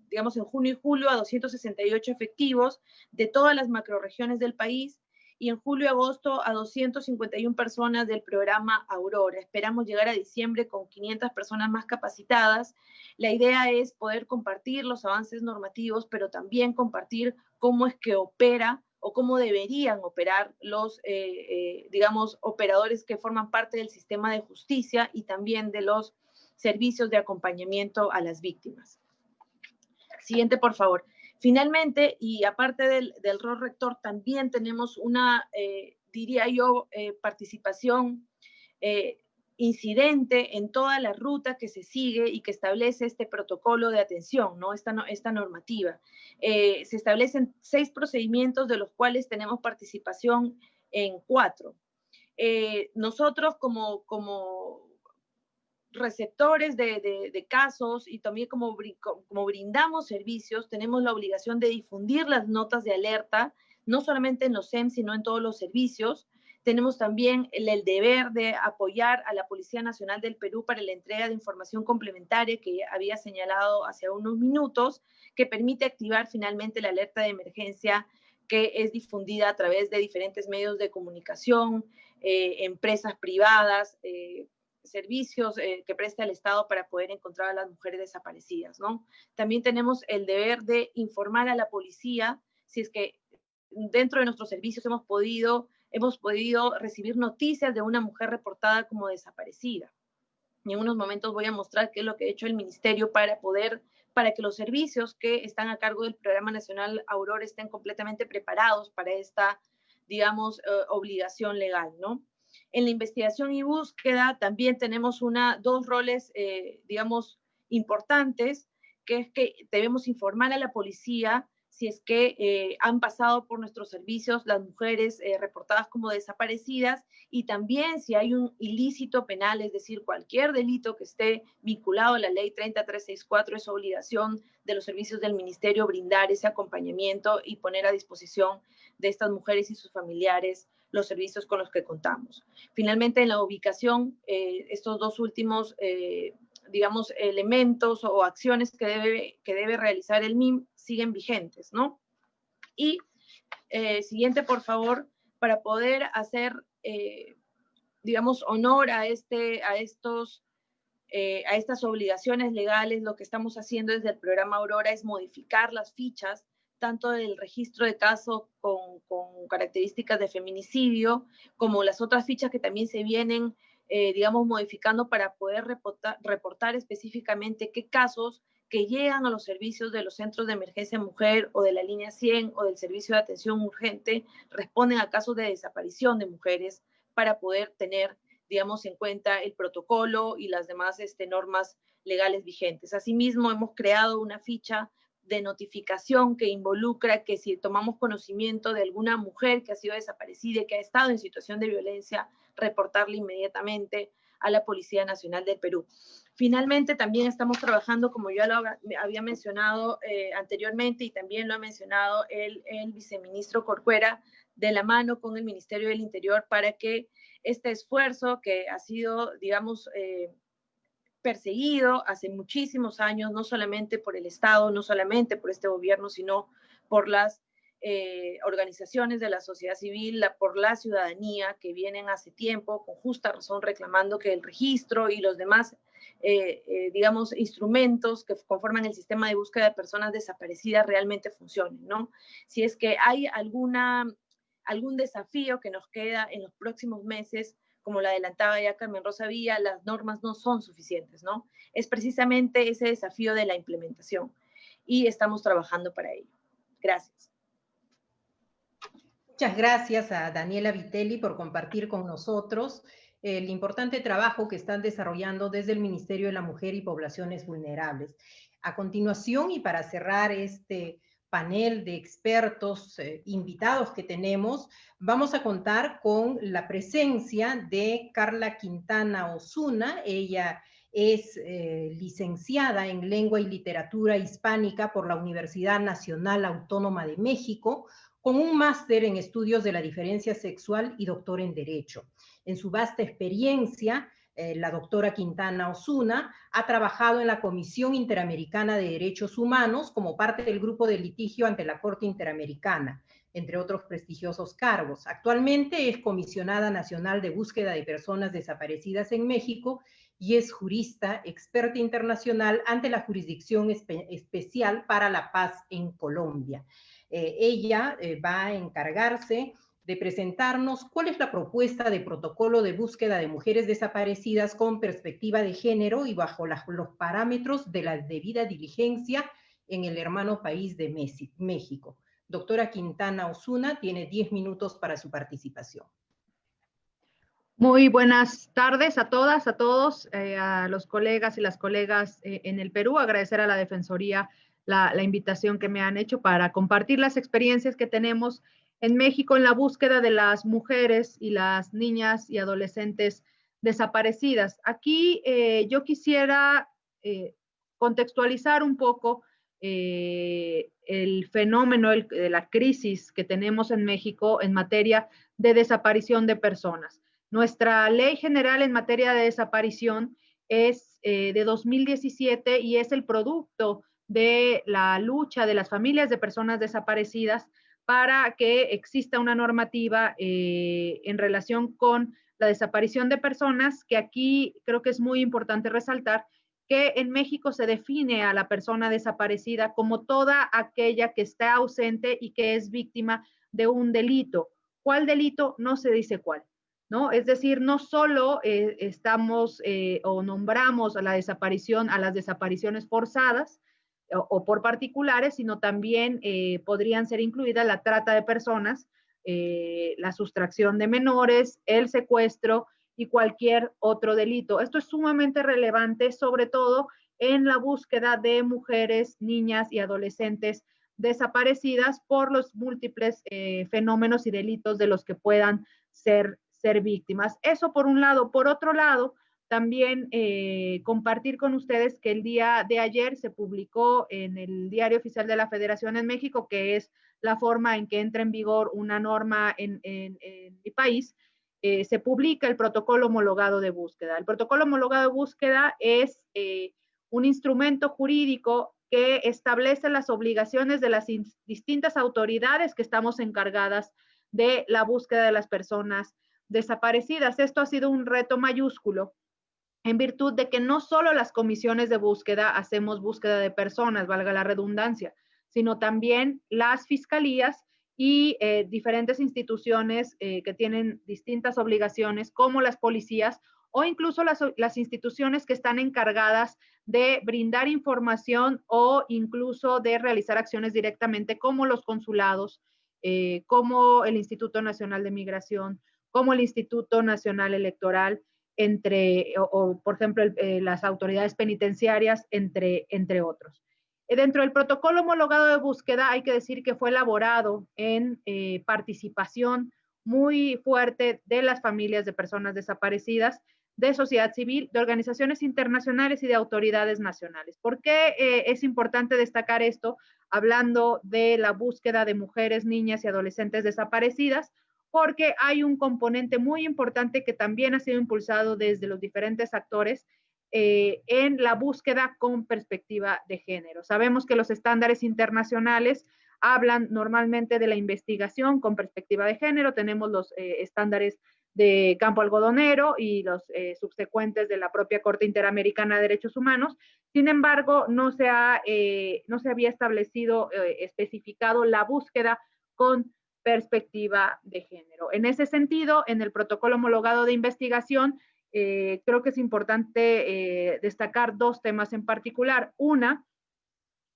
digamos, en junio y julio a 268 efectivos de todas las macroregiones del país, y en julio y agosto a 251 personas del programa Aurora. Esperamos llegar a diciembre con 500 personas más capacitadas. La idea es poder compartir los avances normativos, pero también compartir cómo es que opera o cómo deberían operar los, digamos, operadores que forman parte del sistema de justicia y también de los servicios de acompañamiento a las víctimas. Siguiente, por favor. Finalmente, y aparte del rol rector, también tenemos una, diría yo, participación incidente en toda la ruta que se sigue y que establece este protocolo de atención, ¿no? Esta normativa. Se establecen 6 procedimientos, de los cuales tenemos participación en 4. Nosotros como receptores de casos y también como brindamos servicios, tenemos la obligación de difundir las notas de alerta, no solamente en los SEM, sino en todos los servicios. Tenemos también el deber de apoyar a la Policía Nacional del Perú para la entrega de información complementaria que había señalado hace unos minutos, que permite activar finalmente la alerta de emergencia, que es difundida a través de diferentes medios de comunicación, empresas privadas, servicios que presta el Estado para poder encontrar a las mujeres desaparecidas, ¿no? También tenemos el deber de informar a la policía si es que dentro de nuestros servicios hemos podido recibir noticias de una mujer reportada como desaparecida. Y en unos momentos voy a mostrar qué es lo que ha hecho el Ministerio para que los servicios que están a cargo del Programa Nacional Aurora estén completamente preparados para esta, digamos, obligación legal, ¿no? En la investigación y búsqueda también tenemos dos roles, digamos, importantes, que es que debemos informar a la policía si es que han pasado por nuestros servicios las mujeres reportadas como desaparecidas, y también si hay un ilícito penal, es decir, cualquier delito que esté vinculado a la ley 30364, es obligación de los servicios del Ministerio brindar ese acompañamiento y poner a disposición de estas mujeres y sus familiares los servicios con los que contamos. Finalmente, en la ubicación, estos 2 últimos, digamos, elementos o acciones que debe realizar el MIM siguen vigentes, ¿no? Y siguiente, por favor, para poder hacer, digamos, honor a estas obligaciones legales, lo que estamos haciendo desde el programa Aurora es modificar las fichas, tanto del registro de casos con características de feminicidio, como las otras fichas que también se vienen, digamos, modificando para poder reportar específicamente qué casos que llegan a los servicios de los centros de emergencia mujer o de la línea 100 o del servicio de atención urgente responden a casos de desaparición de mujeres, para poder tener, digamos, en cuenta el protocolo y las demás normas legales vigentes. Asimismo, hemos creado una ficha de notificación que involucra que si tomamos conocimiento de alguna mujer que ha sido desaparecida y que ha estado en situación de violencia, reportarla inmediatamente a la Policía Nacional del Perú. Finalmente, también estamos trabajando, como ya lo había mencionado anteriormente, y también lo ha mencionado el viceministro Corcuera, de la mano con el Ministerio del Interior, para que este esfuerzo que ha sido, digamos, perseguido hace muchísimos años, no solamente por el Estado, no solamente por este gobierno, sino por las organizaciones de la sociedad civil, por la ciudadanía, que vienen hace tiempo con justa razón reclamando que el registro y los demás, digamos, instrumentos que conforman el sistema de búsqueda de personas desaparecidas realmente funcionen, ¿no? Si es que hay algún desafío que nos queda en los próximos meses, como la adelantaba ya Carmen Rosa Villa, las normas no son suficientes, ¿no? Es precisamente ese desafío de la implementación, y estamos trabajando para ello. Gracias. Muchas gracias a Daniela Vitelli por compartir con nosotros el importante trabajo que están desarrollando desde el Ministerio de la Mujer y Poblaciones Vulnerables. A continuación, y para cerrar este panel de expertos invitados que tenemos, vamos a contar con la presencia de Carla Quintana Osuna. Ella Es licenciada en Lengua y Literatura Hispánica por la Universidad Nacional Autónoma de México, con un máster en Estudios de la Diferencia Sexual y doctor en Derecho. En su vasta experiencia, la doctora Quintana Osuna ha trabajado en la Comisión Interamericana de Derechos Humanos como parte del grupo de litigio ante la Corte Interamericana, entre otros prestigiosos cargos. Actualmente es comisionada nacional de búsqueda de personas desaparecidas en México y es jurista experta internacional ante la Jurisdicción Especial para la Paz en Colombia. Ella va a encargarse de presentarnos cuál es la propuesta de protocolo de búsqueda de mujeres desaparecidas con perspectiva de género y bajo los parámetros de la debida diligencia en el hermano país de México. Doctora Quintana Osuna tiene 10 minutos para su participación. Muy buenas tardes a todas, a todos, a los colegas y las colegas en el Perú. Agradecer a la Defensoría la invitación que me han hecho para compartir las experiencias que tenemos en México en la búsqueda de las mujeres y las niñas y adolescentes desaparecidas. Aquí yo quisiera contextualizar un poco el fenómeno de la crisis que tenemos en México en materia de desaparición de personas. Nuestra ley general en materia de desaparición es de 2017 y es el producto de la lucha de las familias de personas desaparecidas para que exista una normativa en relación con la desaparición de personas, que aquí creo que es muy importante resaltar que en México se define a la persona desaparecida como toda aquella que está ausente y que es víctima de un delito. ¿Cuál delito? No se dice cuál, ¿no? Es decir, no solo estamos o nombramos a la desaparición, a las desapariciones forzadas o por particulares, sino también podrían ser incluidas la trata de personas, la sustracción de menores, el secuestro y cualquier otro delito. Esto es sumamente relevante, sobre todo en la búsqueda de mujeres, niñas y adolescentes desaparecidas por los múltiples fenómenos y delitos de los que puedan ser víctimas. Eso por un lado. Por otro lado, también compartir con ustedes que el día de ayer se publicó en el Diario Oficial de la Federación en México, que es la forma en que entra en vigor una norma en mi país, se publica el protocolo homologado de búsqueda. El protocolo homologado de búsqueda es un instrumento jurídico que establece las obligaciones de las distintas autoridades que estamos encargadas de la búsqueda de las personas desaparecidas. Esto ha sido un reto mayúsculo en virtud de que no solo las comisiones de búsqueda hacemos búsqueda de personas, valga la redundancia, sino también las fiscalías y diferentes instituciones que tienen distintas obligaciones, como las policías o incluso las instituciones que están encargadas de brindar información o incluso de realizar acciones directamente, como los consulados, como el Instituto Nacional de Migración, como el Instituto Nacional Electoral, por ejemplo, las autoridades penitenciarias, entre otros. Dentro del protocolo homologado de búsqueda hay que decir que fue elaborado en participación muy fuerte de las familias de personas desaparecidas, de sociedad civil, de organizaciones internacionales y de autoridades nacionales. ¿Por qué es importante destacar esto hablando de la búsqueda de mujeres, niñas y adolescentes desaparecidas? Porque hay un componente muy importante que también ha sido impulsado desde los diferentes actores en la búsqueda con perspectiva de género. Sabemos que los estándares internacionales hablan normalmente de la investigación con perspectiva de género. Tenemos los estándares de Campo Algodonero y los subsecuentes de la propia Corte Interamericana de Derechos Humanos. Sin embargo, no se había establecido, especificado la búsqueda con perspectiva de género. En ese sentido, en el protocolo homologado de investigación, creo que es importante destacar dos temas en particular. Una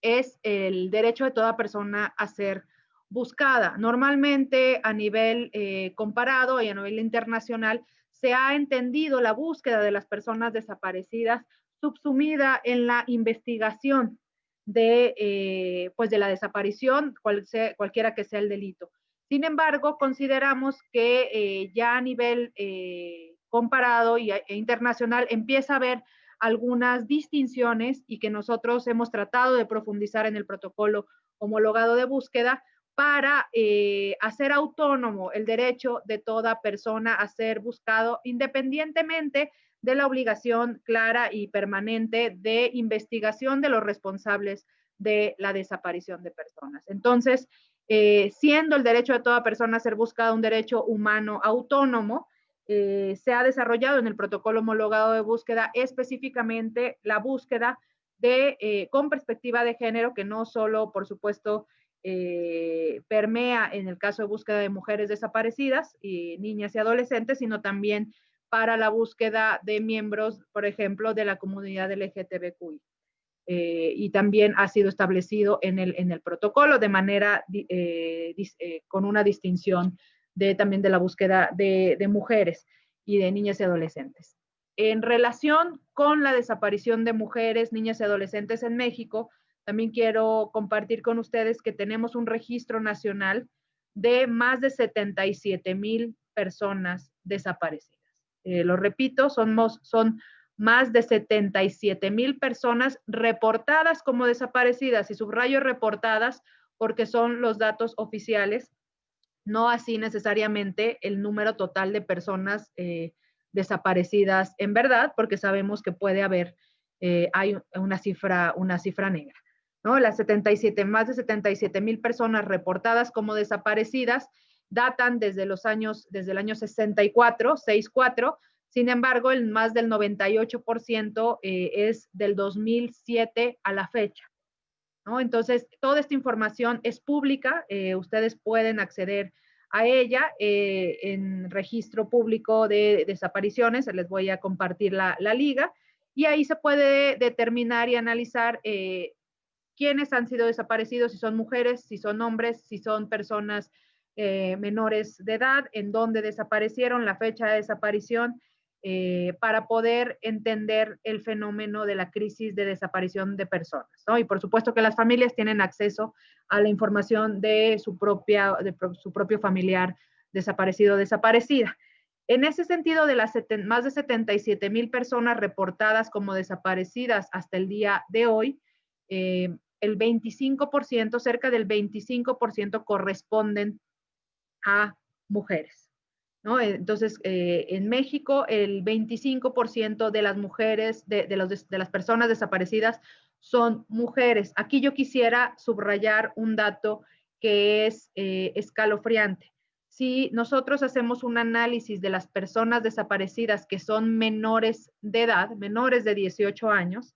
es el derecho de toda persona a ser buscada. Normalmente a nivel comparado y a nivel internacional se ha entendido la búsqueda de las personas desaparecidas subsumida en la investigación de la desaparición, cualquiera que sea el delito. Sin embargo, consideramos que ya a nivel comparado e internacional empieza a haber algunas distinciones y que nosotros hemos tratado de profundizar en el protocolo homologado de búsqueda para hacer autónomo el derecho de toda persona a ser buscado independientemente de la obligación clara y permanente de investigación de los responsables de la desaparición de personas. Entonces, siendo el derecho de toda persona a ser buscada un derecho humano autónomo, se ha desarrollado en el protocolo homologado de búsqueda específicamente la búsqueda con perspectiva de género, que no solo, por supuesto, permea en el caso de búsqueda de mujeres desaparecidas y niñas y adolescentes, sino también para la búsqueda de miembros, por ejemplo, de la comunidad LGTBQI. Y también ha sido establecido en el protocolo de manera con una distinción también de la búsqueda de mujeres y de niñas y adolescentes. En relación con la desaparición de mujeres, niñas y adolescentes en México, también quiero compartir con ustedes que tenemos un registro nacional de más de 77,000 personas desaparecidas. Lo repito, son más de 77,000 personas reportadas como desaparecidas, y subrayo reportadas porque son los datos oficiales, no así necesariamente el número total de personas desaparecidas en verdad, porque sabemos que puede haber, hay una cifra negra, ¿no? Más de 77,000 personas reportadas como desaparecidas datan desde el año 64, sin embargo, más del 98% es del 2007 a la fecha, ¿no? Entonces, toda esta información es pública, ustedes pueden acceder a ella en registro público de desapariciones, les voy a compartir la liga, y ahí se puede determinar y analizar quiénes han sido desaparecidos, si son mujeres, si son hombres, si son personas menores de edad, en dónde desaparecieron, la fecha de desaparición, para poder entender el fenómeno de la crisis de desaparición de personas, ¿no? Y por supuesto que las familias tienen acceso a la información de su propio familiar desaparecido o desaparecida. En ese sentido, de las más de 77,000 personas reportadas como desaparecidas hasta el día de hoy, el 25%, cerca del 25% corresponden a mujeres, ¿no? Entonces, en México, el 25% de las mujeres, de las personas desaparecidas son mujeres. Aquí yo quisiera subrayar un dato que es escalofriante. Si nosotros hacemos un análisis de las personas desaparecidas que son menores de edad, menores de 18 años,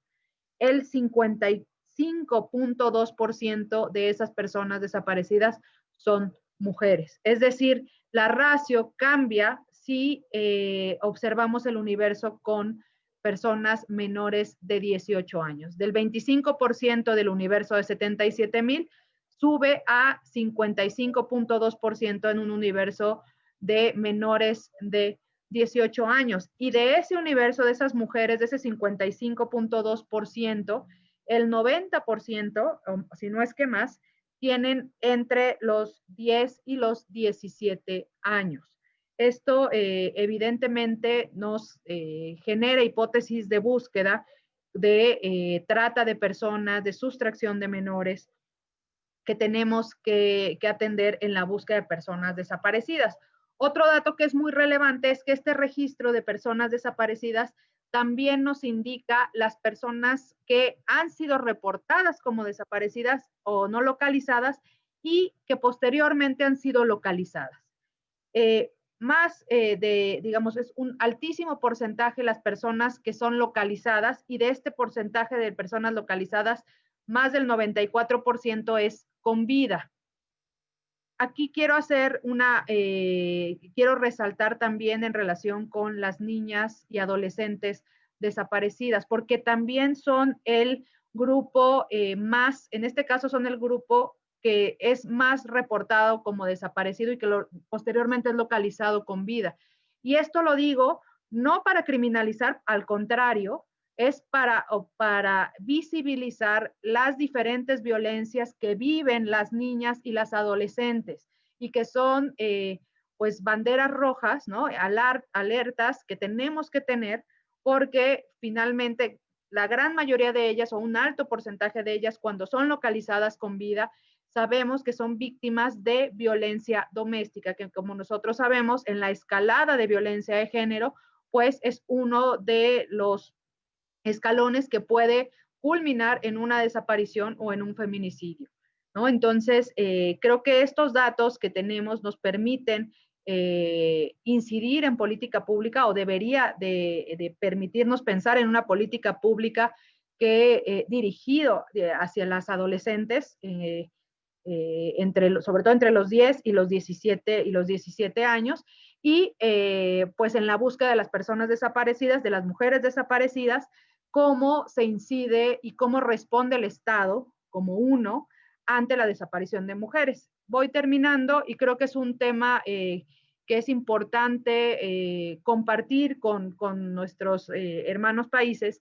el 55.2% de esas personas desaparecidas son mujeres. Es decir, la ratio cambia si observamos el universo con personas menores de 18 años. Del 25% del universo de 77,000 sube a 55.2% en un universo de menores de 18 años. Y de ese universo, de esas mujeres, de ese 55.2%, el 90%, si no es que más, tienen entre los 10 y los 17 años. Esto evidentemente nos genera hipótesis de búsqueda de trata de personas, de sustracción de menores, que tenemos que atender en la búsqueda de personas desaparecidas. Otro dato que es muy relevante es que este registro de personas desaparecidas también nos indica las personas que han sido reportadas como desaparecidas o no localizadas y que posteriormente han sido localizadas. Digamos, es un altísimo porcentaje las personas que son localizadas, y de este porcentaje de personas localizadas, más del 94% es con vida. Aquí quiero quiero resaltar también en relación con las niñas y adolescentes desaparecidas, porque también son el grupo en este caso son el grupo que es más reportado como desaparecido y que posteriormente es localizado con vida. Y esto lo digo no para criminalizar, al contrario, es para visibilizar las diferentes violencias que viven las niñas y las adolescentes, y que son pues banderas rojas, ¿no? Alertas que tenemos que tener porque finalmente la gran mayoría de ellas, o un alto porcentaje de ellas, cuando son localizadas con vida, sabemos que son víctimas de violencia doméstica, que como nosotros sabemos, en la escalada de violencia de género, pues es uno de los escalones que puede culminar en una desaparición o en un feminicidio, ¿no? Entonces, creo que estos datos que tenemos nos permiten incidir en política pública, o debería de permitirnos pensar en una política pública que dirigido hacia las adolescentes, sobre todo entre los 10 y los 17 años, y pues en la búsqueda de las personas desaparecidas, de las mujeres desaparecidas, cómo se incide y cómo responde el Estado como uno ante la desaparición de mujeres. Voy terminando, y creo que es un tema que es importante compartir con nuestros hermanos países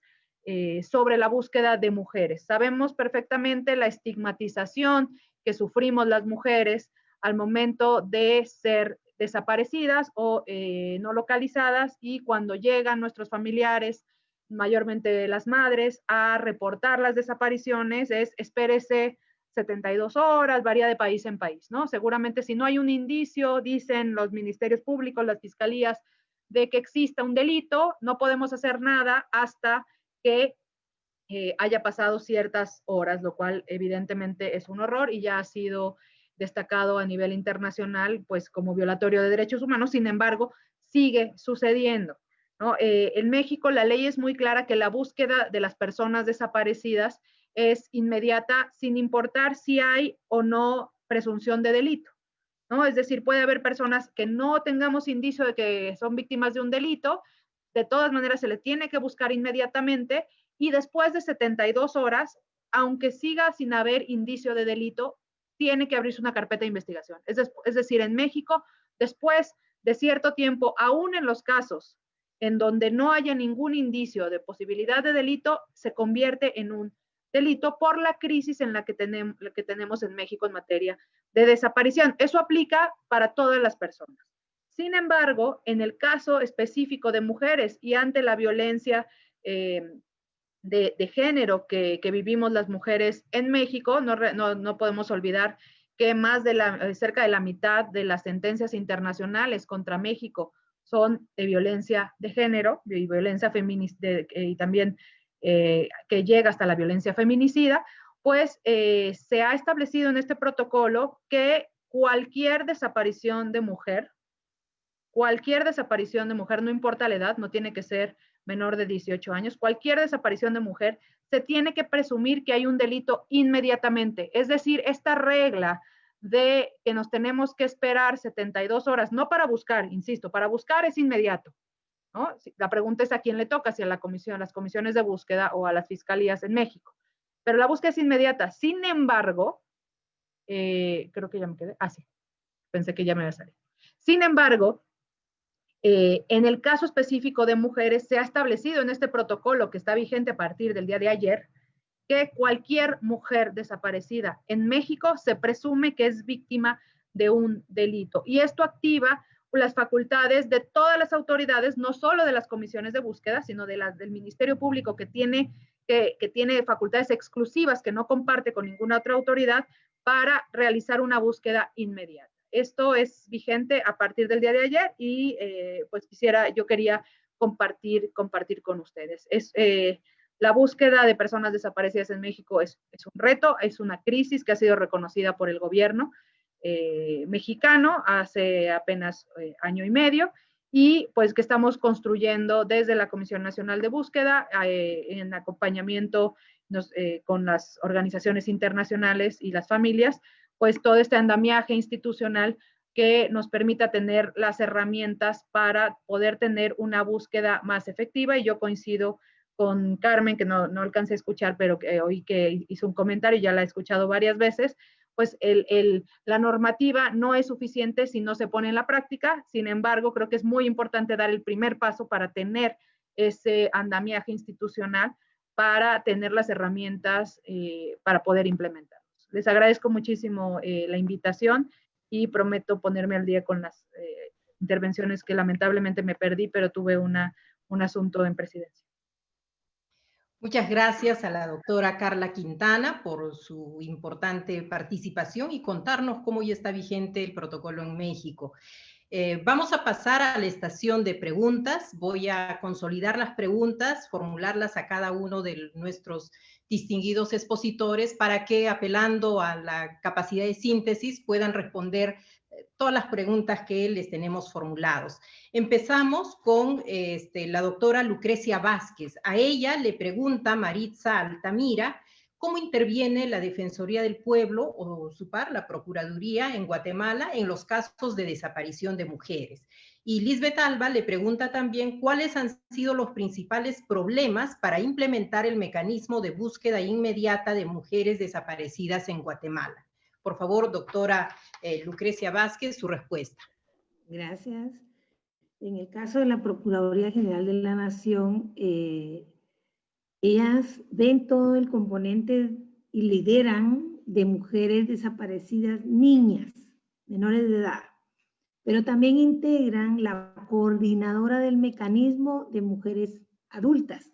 sobre la búsqueda de mujeres. Sabemos perfectamente la estigmatización que sufrimos las mujeres al momento de ser desaparecidas o no localizadas, y cuando llegan nuestros familiares, mayormente las madres, a reportar las desapariciones, es espérese 72 horas, varía de país en país, ¿no? Seguramente si no hay un indicio, dicen los ministerios públicos, las fiscalías, de que exista un delito, no podemos hacer nada hasta que haya pasado ciertas horas, lo cual evidentemente es un horror y ya ha sido destacado a nivel internacional, pues como violatorio de derechos humanos. Sin embargo, sigue sucediendo, ¿no? En México la ley es muy clara que la búsqueda de las personas desaparecidas es inmediata, sin importar si hay o no presunción de delito, ¿no? Es decir, puede haber personas que no tengamos indicio de que son víctimas de un delito, de todas maneras se les tiene que buscar inmediatamente, y después de 72 horas, aunque siga sin haber indicio de delito, tiene que abrirse una carpeta de investigación. Es decir, en México, después de cierto tiempo, aún en los casos en donde no haya ningún indicio de posibilidad de delito, se convierte en un delito por la crisis en la que tenemos en México en materia de desaparición. Eso aplica para todas las personas. Sin embargo, en el caso específico de mujeres y ante la violencia de género que vivimos las mujeres en México, no podemos olvidar que cerca de la mitad de las sentencias internacionales contra México son de violencia de género, de violencia feminista, y también que llega hasta la violencia feminicida. Pues se ha establecido en este protocolo que cualquier desaparición de mujer, no importa la edad, no tiene que ser menor de 18 años, cualquier desaparición de mujer, se tiene que presumir que hay un delito inmediatamente. Es decir, esta regla de que nos tenemos que esperar 72 horas, no para buscar, insisto, para buscar es inmediato, ¿no? La pregunta es a quién le toca, si a las comisiones de búsqueda o a las fiscalías en México. Pero la búsqueda es inmediata. Sin embargo, creo que ya me quedé, sí, pensé que ya me iba a salir. Sin embargo, en el caso específico de mujeres, se ha establecido en este protocolo que está vigente a partir del día de ayer, que cualquier mujer desaparecida en México se presume que es víctima de un delito. Y esto activa las facultades de todas las autoridades, no solo de las comisiones de búsqueda, sino de del Ministerio Público, que tiene facultades exclusivas que no comparte con ninguna otra autoridad, para realizar una búsqueda inmediata. Esto es vigente a partir del día de ayer y pues yo quería compartir con ustedes. La búsqueda de personas desaparecidas en México es un reto, es una crisis que ha sido reconocida por el gobierno mexicano hace apenas año y medio, y pues que estamos construyendo desde la Comisión Nacional de Búsqueda en acompañamiento con las organizaciones internacionales y las familias, pues todo este andamiaje institucional que nos permita tener las herramientas para poder tener una búsqueda más efectiva. Y yo coincido con Carmen, que no alcancé a escuchar, pero que oí que hizo un comentario y ya la he escuchado varias veces, pues la normativa no es suficiente si no se pone en la práctica. Sin embargo, creo que es muy importante dar el primer paso para tener ese andamiaje institucional, para tener las herramientas para poder implementar. Les agradezco muchísimo la invitación y prometo ponerme al día con las intervenciones que lamentablemente me perdí, pero tuve una un asunto en presidencia. Muchas gracias a la doctora Carla Quintana por su importante participación y contarnos cómo ya está vigente el protocolo en México. Vamos a pasar a la estación de preguntas. Voy a consolidar las preguntas, formularlas a cada uno de nuestros distinguidos expositores para que, apelando a la capacidad de síntesis, puedan responder todas las preguntas que les tenemos formulados. Empezamos con la doctora Lucrecia Vázquez. A ella le pregunta Maritza Altamira cómo interviene la Defensoría del Pueblo, o su par, la Procuraduría en Guatemala, en los casos de desaparición de mujeres. Y Lisbeth Alba le pregunta también cuáles han sido los principales problemas para implementar el mecanismo de búsqueda inmediata de mujeres desaparecidas en Guatemala. Por favor, doctora Lucrecia Vázquez, su respuesta. Gracias. En el caso de la Procuraduría General de la Nación, ellas ven todo el componente y lideran de mujeres desaparecidas, niñas, menores de edad, pero también integran la coordinadora del mecanismo de mujeres adultas,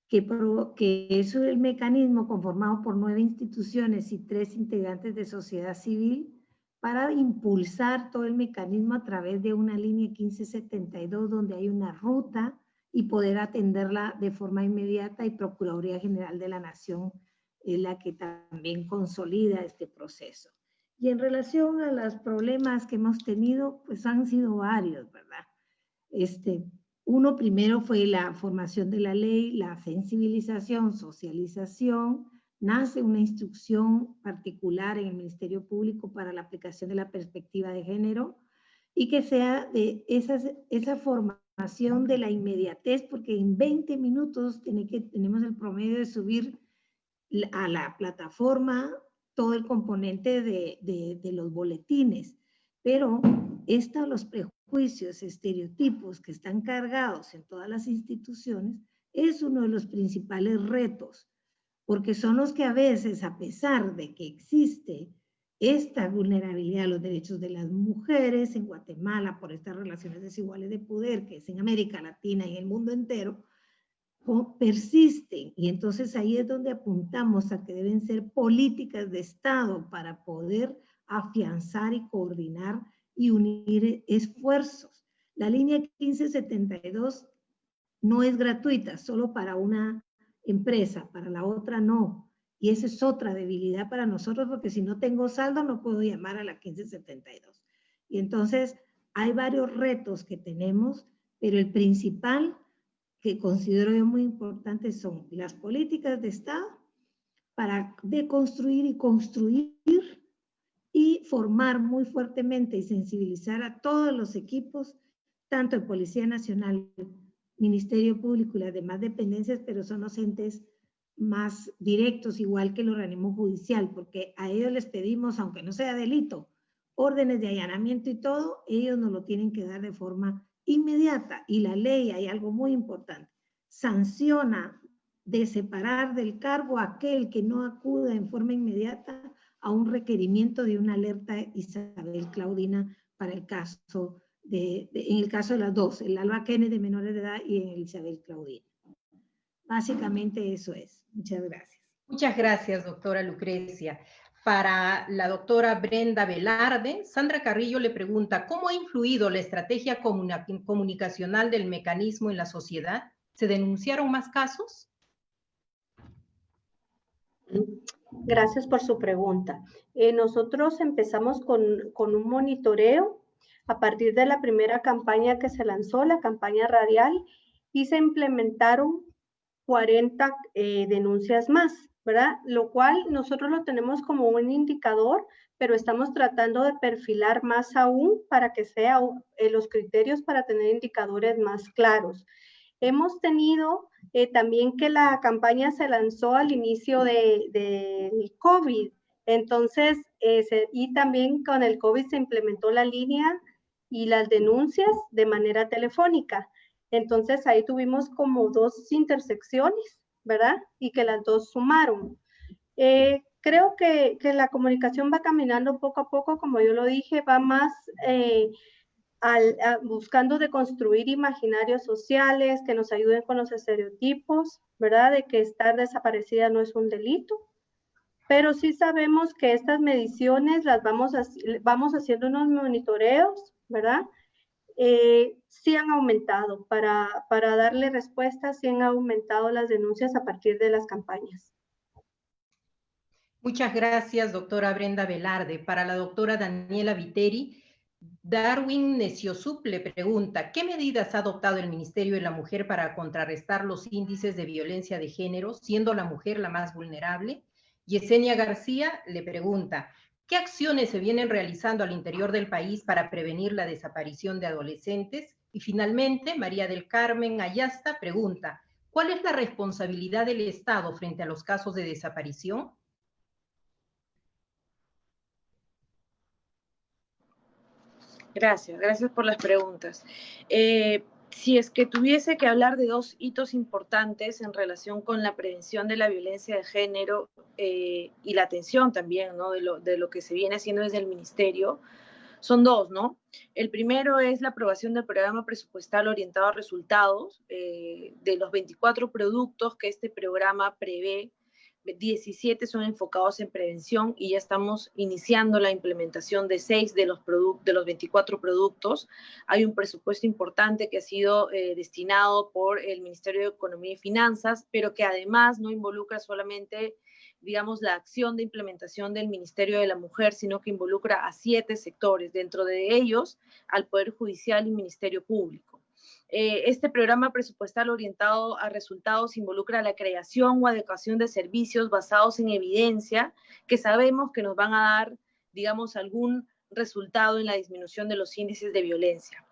que es el mecanismo conformado por 9 instituciones y 3 integrantes de sociedad civil para impulsar todo el mecanismo a través de una línea 1572 donde hay una ruta y poder atenderla de forma inmediata, y Procuraduría General de la Nación es la que también consolida este proceso. Y en relación a los problemas que hemos tenido, pues han sido varios, ¿verdad? Uno primero fue la formación de la ley, la sensibilización, socialización. Nace una instrucción particular en el Ministerio Público para la aplicación de la perspectiva de género, y que sea de esa formación de la inmediatez, porque en 20 minutos tenemos el promedio de subir a la plataforma todo el componente de los boletines, pero los prejuicios, estereotipos que están cargados en todas las instituciones es uno de los principales retos, porque son los que a veces, a pesar de que existe esta vulnerabilidad a los derechos de las mujeres en Guatemala por estas relaciones desiguales de poder, que es en América Latina y en el mundo entero, persisten. Y entonces ahí es donde apuntamos a que deben ser políticas de Estado para poder afianzar y coordinar y unir esfuerzos. La línea 1572 no es gratuita, solo para una empresa, para la otra no. Y esa es otra debilidad para nosotros, porque si no tengo saldo no puedo llamar a la 1572. Y entonces hay varios retos que tenemos, pero el principal que considero yo muy importante son las políticas de Estado para deconstruir y construir y formar muy fuertemente y sensibilizar a todos los equipos, tanto de Policía Nacional, Ministerio Público y las demás dependencias, pero son los entes más directos, igual que el organismo judicial, porque a ellos les pedimos, aunque no sea delito, órdenes de allanamiento y todo, ellos nos lo tienen que dar de forma inmediata. Y la ley, hay algo muy importante, sanciona de separar del cargo a aquel que no acuda en forma inmediata a un requerimiento de una alerta Isabel Claudina para el caso en el caso de las dos, el Alba Kennedy de menores de edad y el Isabel Claudina. Básicamente eso es. Muchas gracias. Muchas gracias, doctora Lucrecia. Para la doctora Brenda Velarde, Sandra Carrillo le pregunta, ¿cómo ha influido la estrategia comunicacional del mecanismo en la sociedad? ¿Se denunciaron más casos? Gracias por su pregunta. Nosotros empezamos con un monitoreo a partir de la primera campaña que se lanzó, la campaña radial, y se implementaron 40 denuncias más, ¿verdad? Lo cual nosotros lo tenemos como un indicador, pero estamos tratando de perfilar más aún para que sean los criterios para tener indicadores más claros. Hemos tenido también que la campaña se lanzó al inicio del COVID, entonces, y también con el COVID se implementó la línea y las denuncias de manera telefónica. Entonces ahí tuvimos como 2 intersecciones, ¿verdad? Y que las 2 sumaron. Creo que la comunicación va caminando poco a poco, como yo lo dije, va más buscando de construir imaginarios sociales que nos ayuden con los estereotipos, ¿verdad? De que estar desaparecida no es un delito, pero sí sabemos que estas mediciones las vamos haciendo unos monitoreos, ¿verdad? Sí han aumentado, para darle respuestas, sí han aumentado las denuncias a partir de las campañas. Muchas gracias, doctora Brenda Velarde. Para la doctora Daniela Viteri, Darwin Neciosup le pregunta, ¿qué medidas ha adoptado el Ministerio de la Mujer para contrarrestar los índices de violencia de género, siendo la mujer la más vulnerable? Yesenia García le pregunta, ¿qué acciones se vienen realizando al interior del país para prevenir la desaparición de adolescentes? Y finalmente, María del Carmen Ayasta pregunta, ¿cuál es la responsabilidad del Estado frente a los casos de desaparición? Gracias por las preguntas. Si es que tuviese que hablar de dos hitos importantes en relación con la prevención de la violencia de género y la atención también, ¿no? de lo que se viene haciendo desde el Ministerio, son dos, ¿no? El primero es la aprobación del programa presupuestal orientado a resultados. De los 24 productos que este programa prevé, 17 son enfocados en prevención y ya estamos iniciando la implementación de 6 de los 24 productos. Hay un presupuesto importante que ha sido destinado por el Ministerio de Economía y Finanzas, pero que además no involucra solamente, digamos, la acción de implementación del Ministerio de la Mujer, sino que involucra a 7 sectores, dentro de ellos al Poder Judicial y Ministerio Público. Este programa presupuestal orientado a resultados involucra la creación o adecuación de servicios basados en evidencia que sabemos que nos van a dar, digamos, algún resultado en la disminución de los índices de violencia.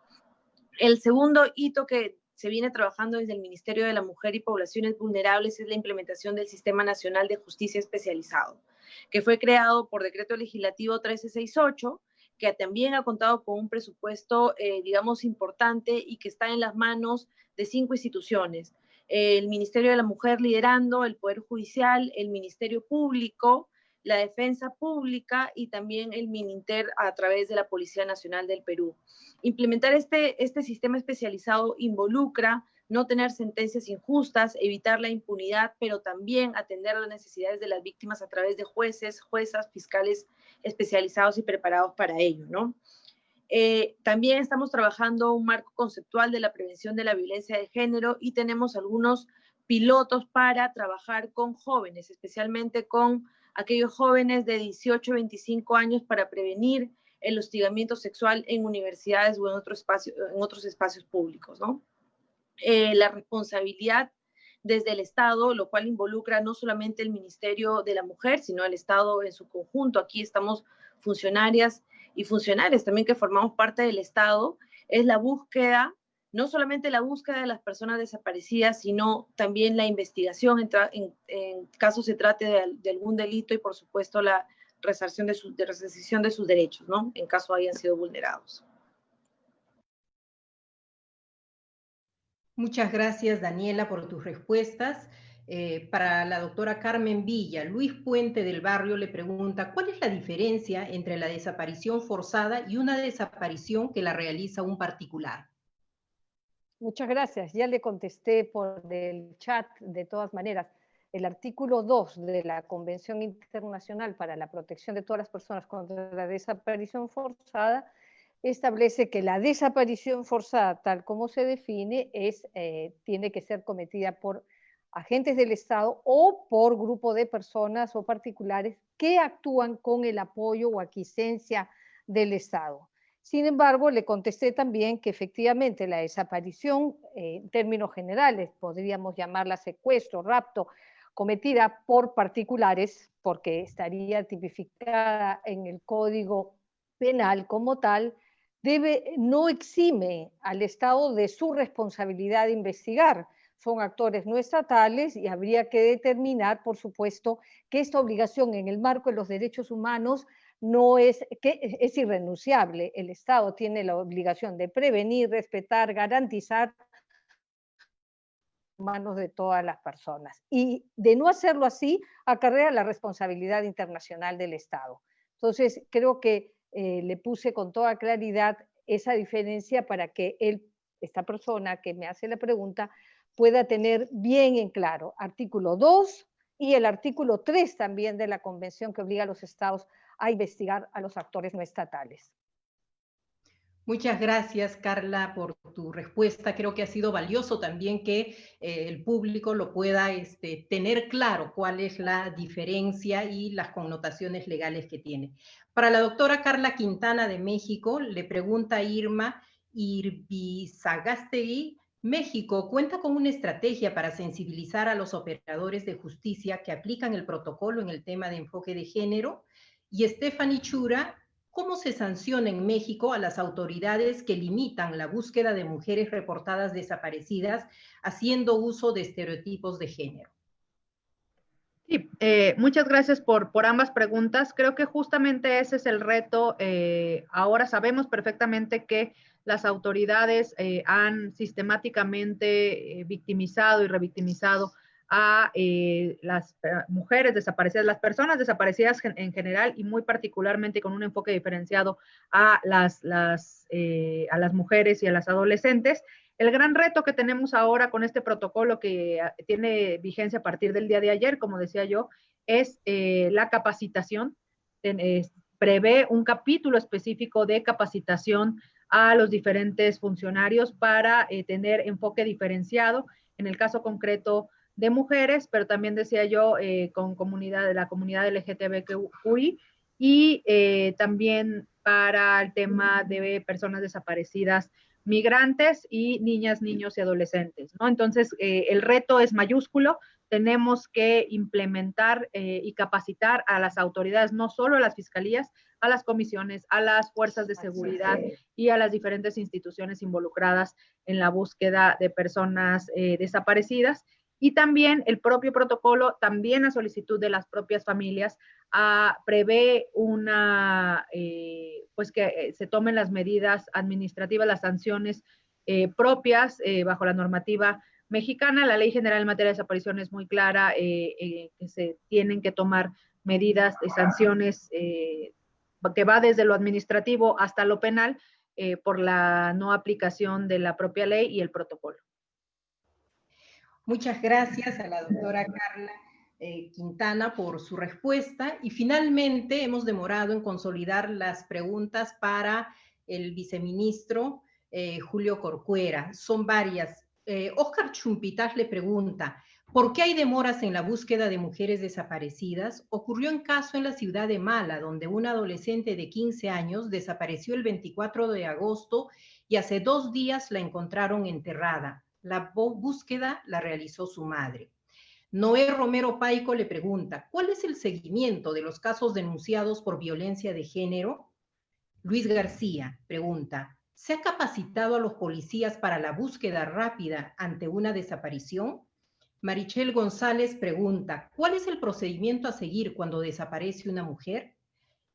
El segundo hito que se viene trabajando desde el Ministerio de la Mujer y Poblaciones Vulnerables es la implementación del Sistema Nacional de Justicia Especializado, que fue creado por Decreto Legislativo 1368, que también ha contado con un presupuesto, digamos, importante y que está en las manos de 5 instituciones. El Ministerio de la Mujer liderando, el Poder Judicial, el Ministerio Público, la Defensa Pública y también el Mininter a través de la Policía Nacional del Perú. Implementar este sistema especializado involucra no tener sentencias injustas, evitar la impunidad, pero también atender las necesidades de las víctimas a través de jueces, juezas, fiscales especializados y preparados para ello, ¿no? También estamos trabajando un marco conceptual de la prevención de la violencia de género y tenemos algunos pilotos para trabajar con jóvenes, especialmente con aquellos jóvenes de 18 a 25 años para prevenir el hostigamiento sexual en universidades o en otros espacios públicos, ¿no? La responsabilidad desde el Estado, lo cual involucra no solamente el Ministerio de la Mujer, sino el Estado en su conjunto. Aquí estamos funcionarias y funcionarios también que formamos parte del Estado, es la búsqueda, no solamente la búsqueda de las personas desaparecidas, sino también la investigación en caso se trate de algún delito y por supuesto la resarcción de sus derechos, ¿no? En caso hayan sido vulnerados. Muchas gracias, Daniela, por tus respuestas. Para la doctora Carmen Villa, Luis Puente del Barrio le pregunta, ¿cuál es la diferencia entre la desaparición forzada y una desaparición que la realiza un particular? Muchas gracias. Ya le contesté por el chat, de todas maneras. El artículo 2 de la Convención Internacional para la Protección de todas las personas contra la desaparición forzada establece que la desaparición forzada, tal como se define, tiene que ser cometida por agentes del Estado o por grupo de personas o particulares que actúan con el apoyo o aquiescencia del Estado. Sin embargo, le contesté también que efectivamente la desaparición, en términos generales, podríamos llamarla secuestro, rapto, cometida por particulares, porque estaría tipificada en el Código Penal como tal, no exime al Estado de su responsabilidad de investigar. Son actores no estatales y habría que determinar, por supuesto, que esta obligación en el marco de los derechos humanos es irrenunciable. El Estado tiene la obligación de prevenir, respetar, garantizar los humanos de todas las personas. Y de no hacerlo así, acarrea la responsabilidad internacional del Estado. Entonces, creo que le puse con toda claridad esa diferencia para que esta persona que me hace la pregunta pueda tener bien en claro. Artículo 2 y el artículo 3 también de la Convención que obliga a los estados a investigar a los actores no estatales. Muchas gracias, Carla, por tu respuesta. Creo que ha sido valioso también que el público lo pueda tener claro cuál es la diferencia y las connotaciones legales que tiene. Para la doctora Carla Quintana de México, le pregunta Irma Irbizagástegui, México cuenta con una estrategia para sensibilizar a los operadores de justicia que aplican el protocolo en el tema de enfoque de género. Y Stephanie Chura, ¿cómo se sanciona en México a las autoridades que limitan la búsqueda de mujeres reportadas desaparecidas haciendo uso de estereotipos de género? Sí, muchas gracias por ambas preguntas. Creo que justamente ese es el reto. Ahora sabemos perfectamente que las autoridades han sistemáticamente victimizado y revictimizado a las mujeres desaparecidas, las personas desaparecidas en general y muy particularmente con un enfoque diferenciado a las mujeres y a las adolescentes. El gran reto que tenemos ahora con este protocolo que tiene vigencia a partir del día de ayer, como decía yo, es la capacitación. Prevé un capítulo específico de capacitación a los diferentes funcionarios para tener enfoque diferenciado, en el caso concreto de mujeres, pero también decía yo con la comunidad LGTBQI y también para el tema de personas desaparecidas, migrantes y niñas, niños y adolescentes, ¿no? Entonces, el reto es mayúsculo. Tenemos que implementar y capacitar a las autoridades, no solo a las fiscalías, a las comisiones, a las fuerzas de seguridad y a las diferentes instituciones involucradas en la búsqueda de personas desaparecidas. Y también el propio protocolo, también a solicitud de las propias familias, prevé pues que se tomen las medidas administrativas, las sanciones propias bajo la normativa mexicana. La Ley General en materia de desaparición es muy clara, que se tienen que tomar medidas de sanciones que va desde lo administrativo hasta lo penal por la no aplicación de la propia ley y el protocolo. Muchas gracias a la doctora Carla Quintana por su respuesta. Y finalmente hemos demorado en consolidar las preguntas para el viceministro Julio Corcuera. Son varias. Óscar Chumpitas le pregunta, ¿por qué hay demoras en la búsqueda de mujeres desaparecidas? Ocurrió un caso en la ciudad de Mala, donde una adolescente de 15 años desapareció el 24 de agosto y hace 2 días la encontraron enterrada. La búsqueda la realizó su madre. Noé Romero Paico le pregunta, ¿cuál es el seguimiento de los casos denunciados por violencia de género? Luis García pregunta, ¿se ha capacitado a los policías para la búsqueda rápida ante una desaparición? Marichel González pregunta, ¿cuál es el procedimiento a seguir cuando desaparece una mujer?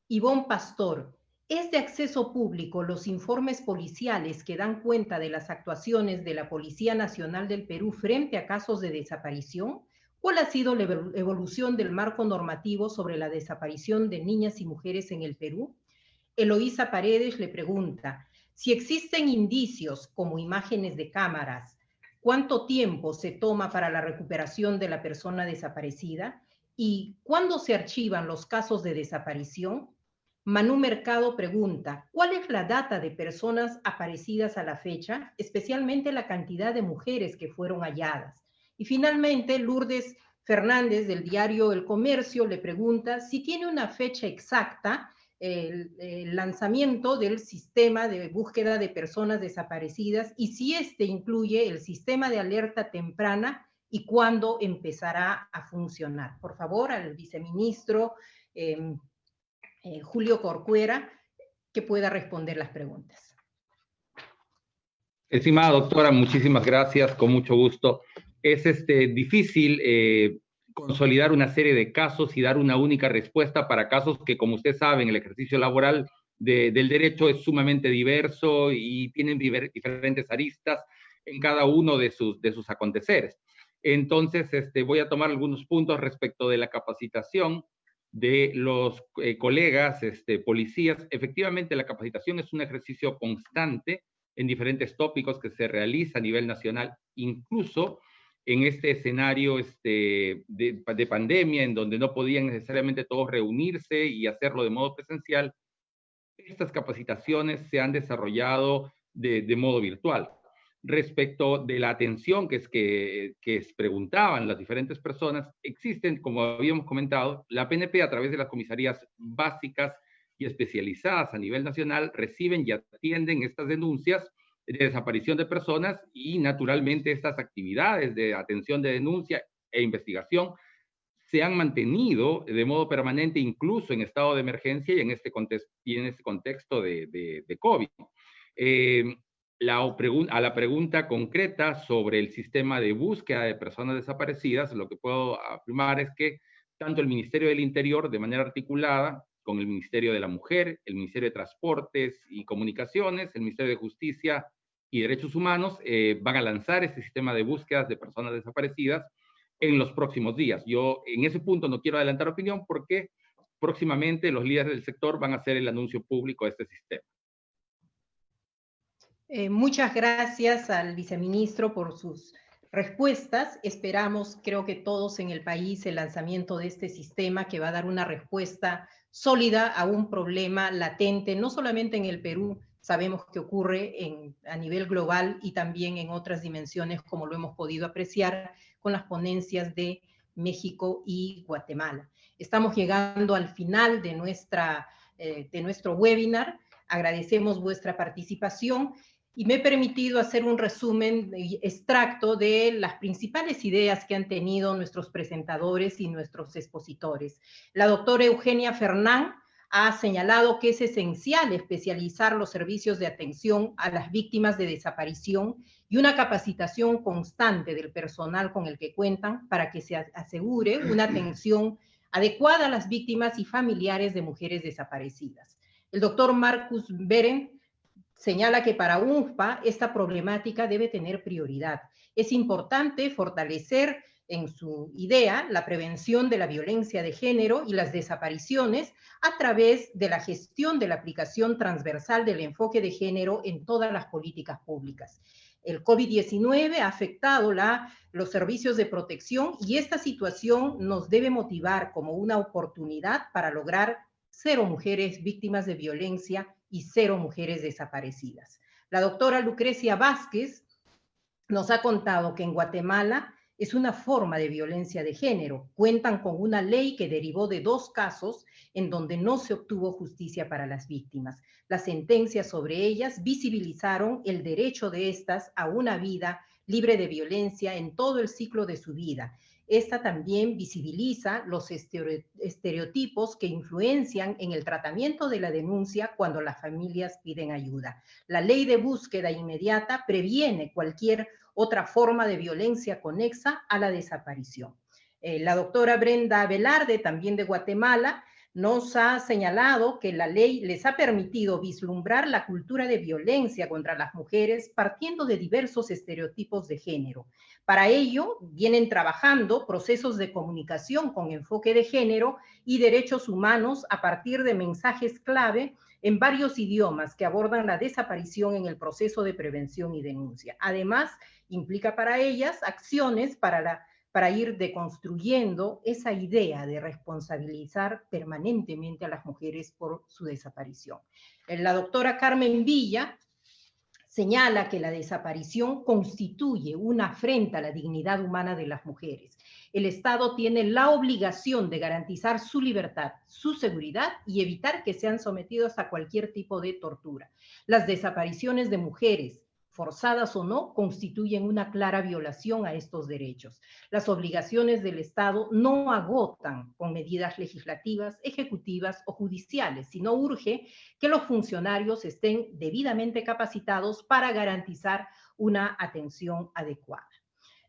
Ivonne Pastor, ¿es de acceso público los informes policiales que dan cuenta de las actuaciones de la Policía Nacional del Perú frente a casos de desaparición? ¿Cuál ha sido la evolución del marco normativo sobre la desaparición de niñas y mujeres en el Perú? Eloísa Paredes le pregunta, si existen indicios como imágenes de cámaras, ¿cuánto tiempo se toma para la recuperación de la persona desaparecida? ¿Y cuándo se archivan los casos de desaparición? Manu Mercado pregunta, ¿cuál es la data de personas aparecidas a la fecha, especialmente la cantidad de mujeres que fueron halladas? Y finalmente, Lourdes Fernández del diario El Comercio le pregunta si tiene una fecha exacta el lanzamiento del sistema de búsqueda de personas desaparecidas y si este incluye el sistema de alerta temprana y cuándo empezará a funcionar. Por favor, al viceministro Julio Corcuera, que pueda responder las preguntas. Estimada doctora, muchísimas gracias, con mucho gusto. Es difícil consolidar una serie de casos y dar una única respuesta para casos que, como usted sabe, en el ejercicio laboral del derecho es sumamente diverso y tienen diferentes aristas en cada uno de sus aconteceres. Entonces, voy a tomar algunos puntos respecto de la capacitación. de los colegas policías. Efectivamente, la capacitación es un ejercicio constante en diferentes tópicos que se realiza a nivel nacional, incluso en este escenario de pandemia, en donde no podían necesariamente todos reunirse y hacerlo de modo presencial. Estas capacitaciones se han desarrollado de modo virtual. Respecto de la atención que preguntaban las diferentes personas, existen, como habíamos comentado, la PNP a través de las comisarías básicas y especializadas a nivel nacional reciben y atienden estas denuncias de desaparición de personas, y naturalmente estas actividades de atención de denuncia e investigación se han mantenido de modo permanente, incluso en estado de emergencia y en este contexto de COVID. A la pregunta concreta sobre el sistema de búsqueda de personas desaparecidas, lo que puedo afirmar es que tanto el Ministerio del Interior, de manera articulada con el Ministerio de la Mujer, el Ministerio de Transportes y Comunicaciones, el Ministerio de Justicia y Derechos Humanos, van a lanzar este sistema de búsquedas de personas desaparecidas en los próximos días. Yo en ese punto no quiero adelantar opinión porque próximamente los líderes del sector van a hacer el anuncio público de este sistema. Muchas gracias al viceministro por sus respuestas. Esperamos, creo que todos en el país, el lanzamiento de este sistema que va a dar una respuesta sólida a un problema latente, no solamente en el Perú, sabemos que ocurre a nivel global y también en otras dimensiones, como lo hemos podido apreciar con las ponencias de México y Guatemala. Estamos llegando al final de nuestro webinar. Agradecemos vuestra participación y me he permitido hacer un resumen extracto de las principales ideas que han tenido nuestros presentadores y nuestros expositores. La doctora Eugenia Fernán ha señalado que es esencial especializar los servicios de atención a las víctimas de desaparición y una capacitación constante del personal con el que cuentan para que se asegure una atención adecuada a las víctimas y familiares de mujeres desaparecidas. El doctor Marcus Beren señala que para UNFPA esta problemática debe tener prioridad. Es importante fortalecer en su idea la prevención de la violencia de género y las desapariciones a través de la gestión de la aplicación transversal del enfoque de género en todas las políticas públicas. El COVID-19 ha afectado los servicios de protección y esta situación nos debe motivar como una oportunidad para lograr 0 mujeres víctimas de violencia y 0 mujeres desaparecidas. La doctora Lucrecia Vázquez nos ha contado que en Guatemala es una forma de violencia de género. Cuentan con una ley que derivó de 2 casos en donde no se obtuvo justicia para las víctimas. Las sentencias sobre ellas visibilizaron el derecho de estas a una vida libre de violencia en todo el ciclo de su vida. Esta también visibiliza los estereotipos que influencian en el tratamiento de la denuncia cuando las familias piden ayuda. La ley de búsqueda inmediata previene cualquier otra forma de violencia conexa a la desaparición. La doctora Brenda Velarde, también de Guatemala, nos ha señalado que la ley les ha permitido vislumbrar la cultura de violencia contra las mujeres partiendo de diversos estereotipos de género. Para ello, vienen trabajando procesos de comunicación con enfoque de género y derechos humanos a partir de mensajes clave en varios idiomas que abordan la desaparición en el proceso de prevención y denuncia. Además, implica para ellas acciones para ir deconstruyendo esa idea de responsabilizar permanentemente a las mujeres por su desaparición. La doctora Carmen Villa señala que la desaparición constituye una afrenta a la dignidad humana de las mujeres. El Estado tiene la obligación de garantizar su libertad, su seguridad y evitar que sean sometidos a cualquier tipo de tortura. Las desapariciones de mujeres, forzadas o no, constituyen una clara violación a estos derechos. Las obligaciones del Estado no agotan con medidas legislativas, ejecutivas o judiciales, sino urge que los funcionarios estén debidamente capacitados para garantizar una atención adecuada.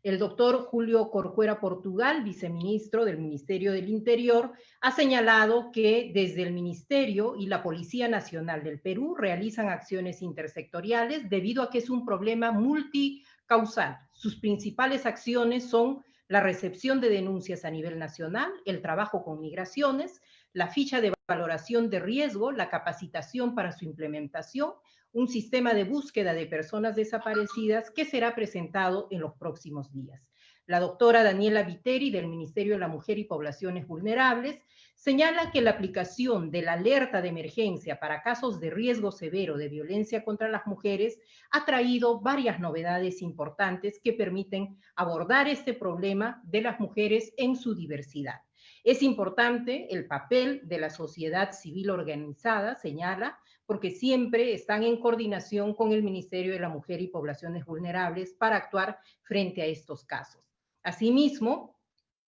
El doctor Julio Corcuera Portugal, viceministro del Ministerio del Interior, ha señalado que desde el Ministerio y la Policía Nacional del Perú realizan acciones intersectoriales debido a que es un problema multicausal. Sus principales acciones son la recepción de denuncias a nivel nacional, el trabajo con migraciones, la ficha de valoración de riesgo, la capacitación para su implementación, un sistema de búsqueda de personas desaparecidas que será presentado en los próximos días. La doctora Daniela Viteri, del Ministerio de la Mujer y Poblaciones Vulnerables, señala que la aplicación de la alerta de emergencia para casos de riesgo severo de violencia contra las mujeres ha traído varias novedades importantes que permiten abordar este problema de las mujeres en su diversidad. Es importante el papel de la sociedad civil organizada, señala, porque siempre están en coordinación con el Ministerio de la Mujer y Poblaciones Vulnerables para actuar frente a estos casos. Asimismo,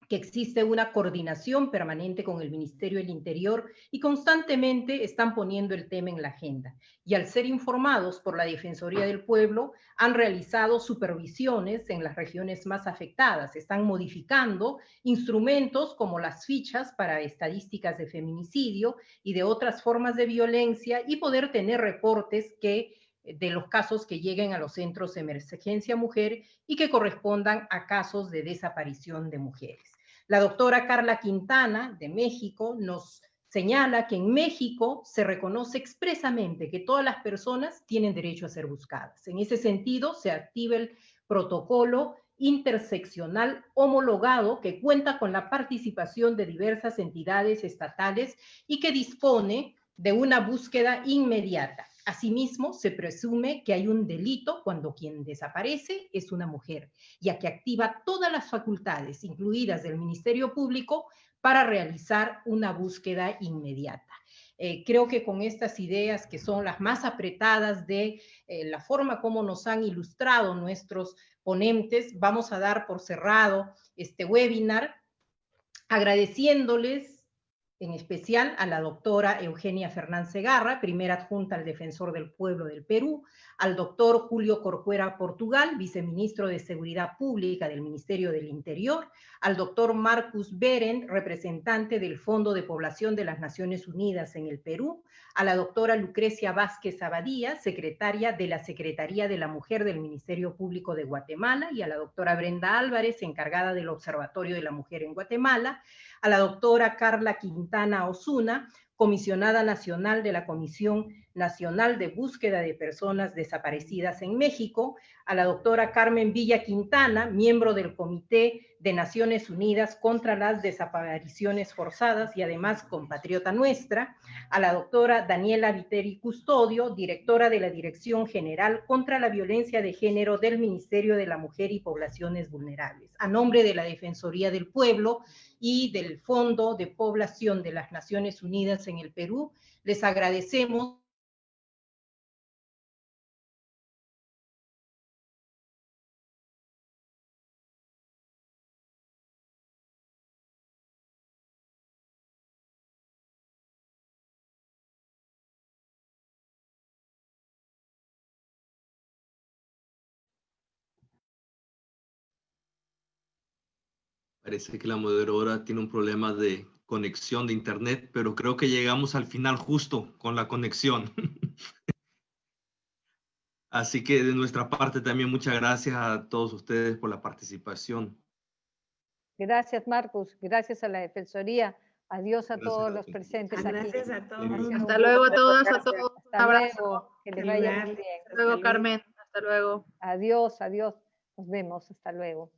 que existe una coordinación permanente con el Ministerio del Interior y constantemente están poniendo el tema en la agenda. Y al ser informados por la Defensoría del Pueblo, han realizado supervisiones en las regiones más afectadas, están modificando instrumentos como las fichas para estadísticas de feminicidio y de otras formas de violencia y poder tener reportes de los casos que lleguen a los centros de emergencia mujer y que correspondan a casos de desaparición de mujeres. La doctora Carla Quintana, de México, nos señala que en México se reconoce expresamente que todas las personas tienen derecho a ser buscadas. En ese sentido, se activa el protocolo interseccional homologado que cuenta con la participación de diversas entidades estatales y que dispone de una búsqueda inmediata. Asimismo, se presume que hay un delito cuando quien desaparece es una mujer, ya que activa todas las facultades, incluidas del Ministerio Público, para realizar una búsqueda inmediata. Creo que con estas ideas, que son las más apretadas de la forma como nos han ilustrado nuestros ponentes, vamos a dar por cerrado este webinar, agradeciéndoles en especial a la doctora Eugenia Fernández Segarra, primera adjunta al Defensor del Pueblo del Perú, al doctor Julio Corcuera Portugal, viceministro de Seguridad Pública del Ministerio del Interior, al doctor Marcus Beren, representante del Fondo de Población de las Naciones Unidas en el Perú, a la doctora Lucrecia Vázquez Abadía, secretaria de la Secretaría de la Mujer del Ministerio Público de Guatemala, y a la doctora Brenda Álvarez, encargada del Observatorio de la Mujer en Guatemala, a la doctora Carla Quintana Osuna, comisionada nacional de la Comisión Nacional de Búsqueda de Personas Desaparecidas en México, a la doctora Carmen Villa Quintana, miembro del Comité de Naciones Unidas contra las Desapariciones Forzadas y además compatriota nuestra, a la doctora Daniela Viteri Custodio, directora de la Dirección General contra la Violencia de Género del Ministerio de la Mujer y Poblaciones Vulnerables. A nombre de la Defensoría del Pueblo y del Fondo de Población de las Naciones Unidas en el Perú, les agradecemos Parece que la moderadora tiene un problema de conexión de internet, pero creo que llegamos al final justo con la conexión. Así que de nuestra parte también muchas gracias a todos ustedes por la participación. Gracias, Marcus. Gracias a la Defensoría. Adiós a Gracias todos a los ti. presentes aquí. Gracias a todos. Hasta luego a todas, a todos. Un Hasta abrazo. luego. Que les vaya muy bien. Hasta luego, Carmen. Hasta luego. Adiós, adiós. Nos vemos. Hasta luego.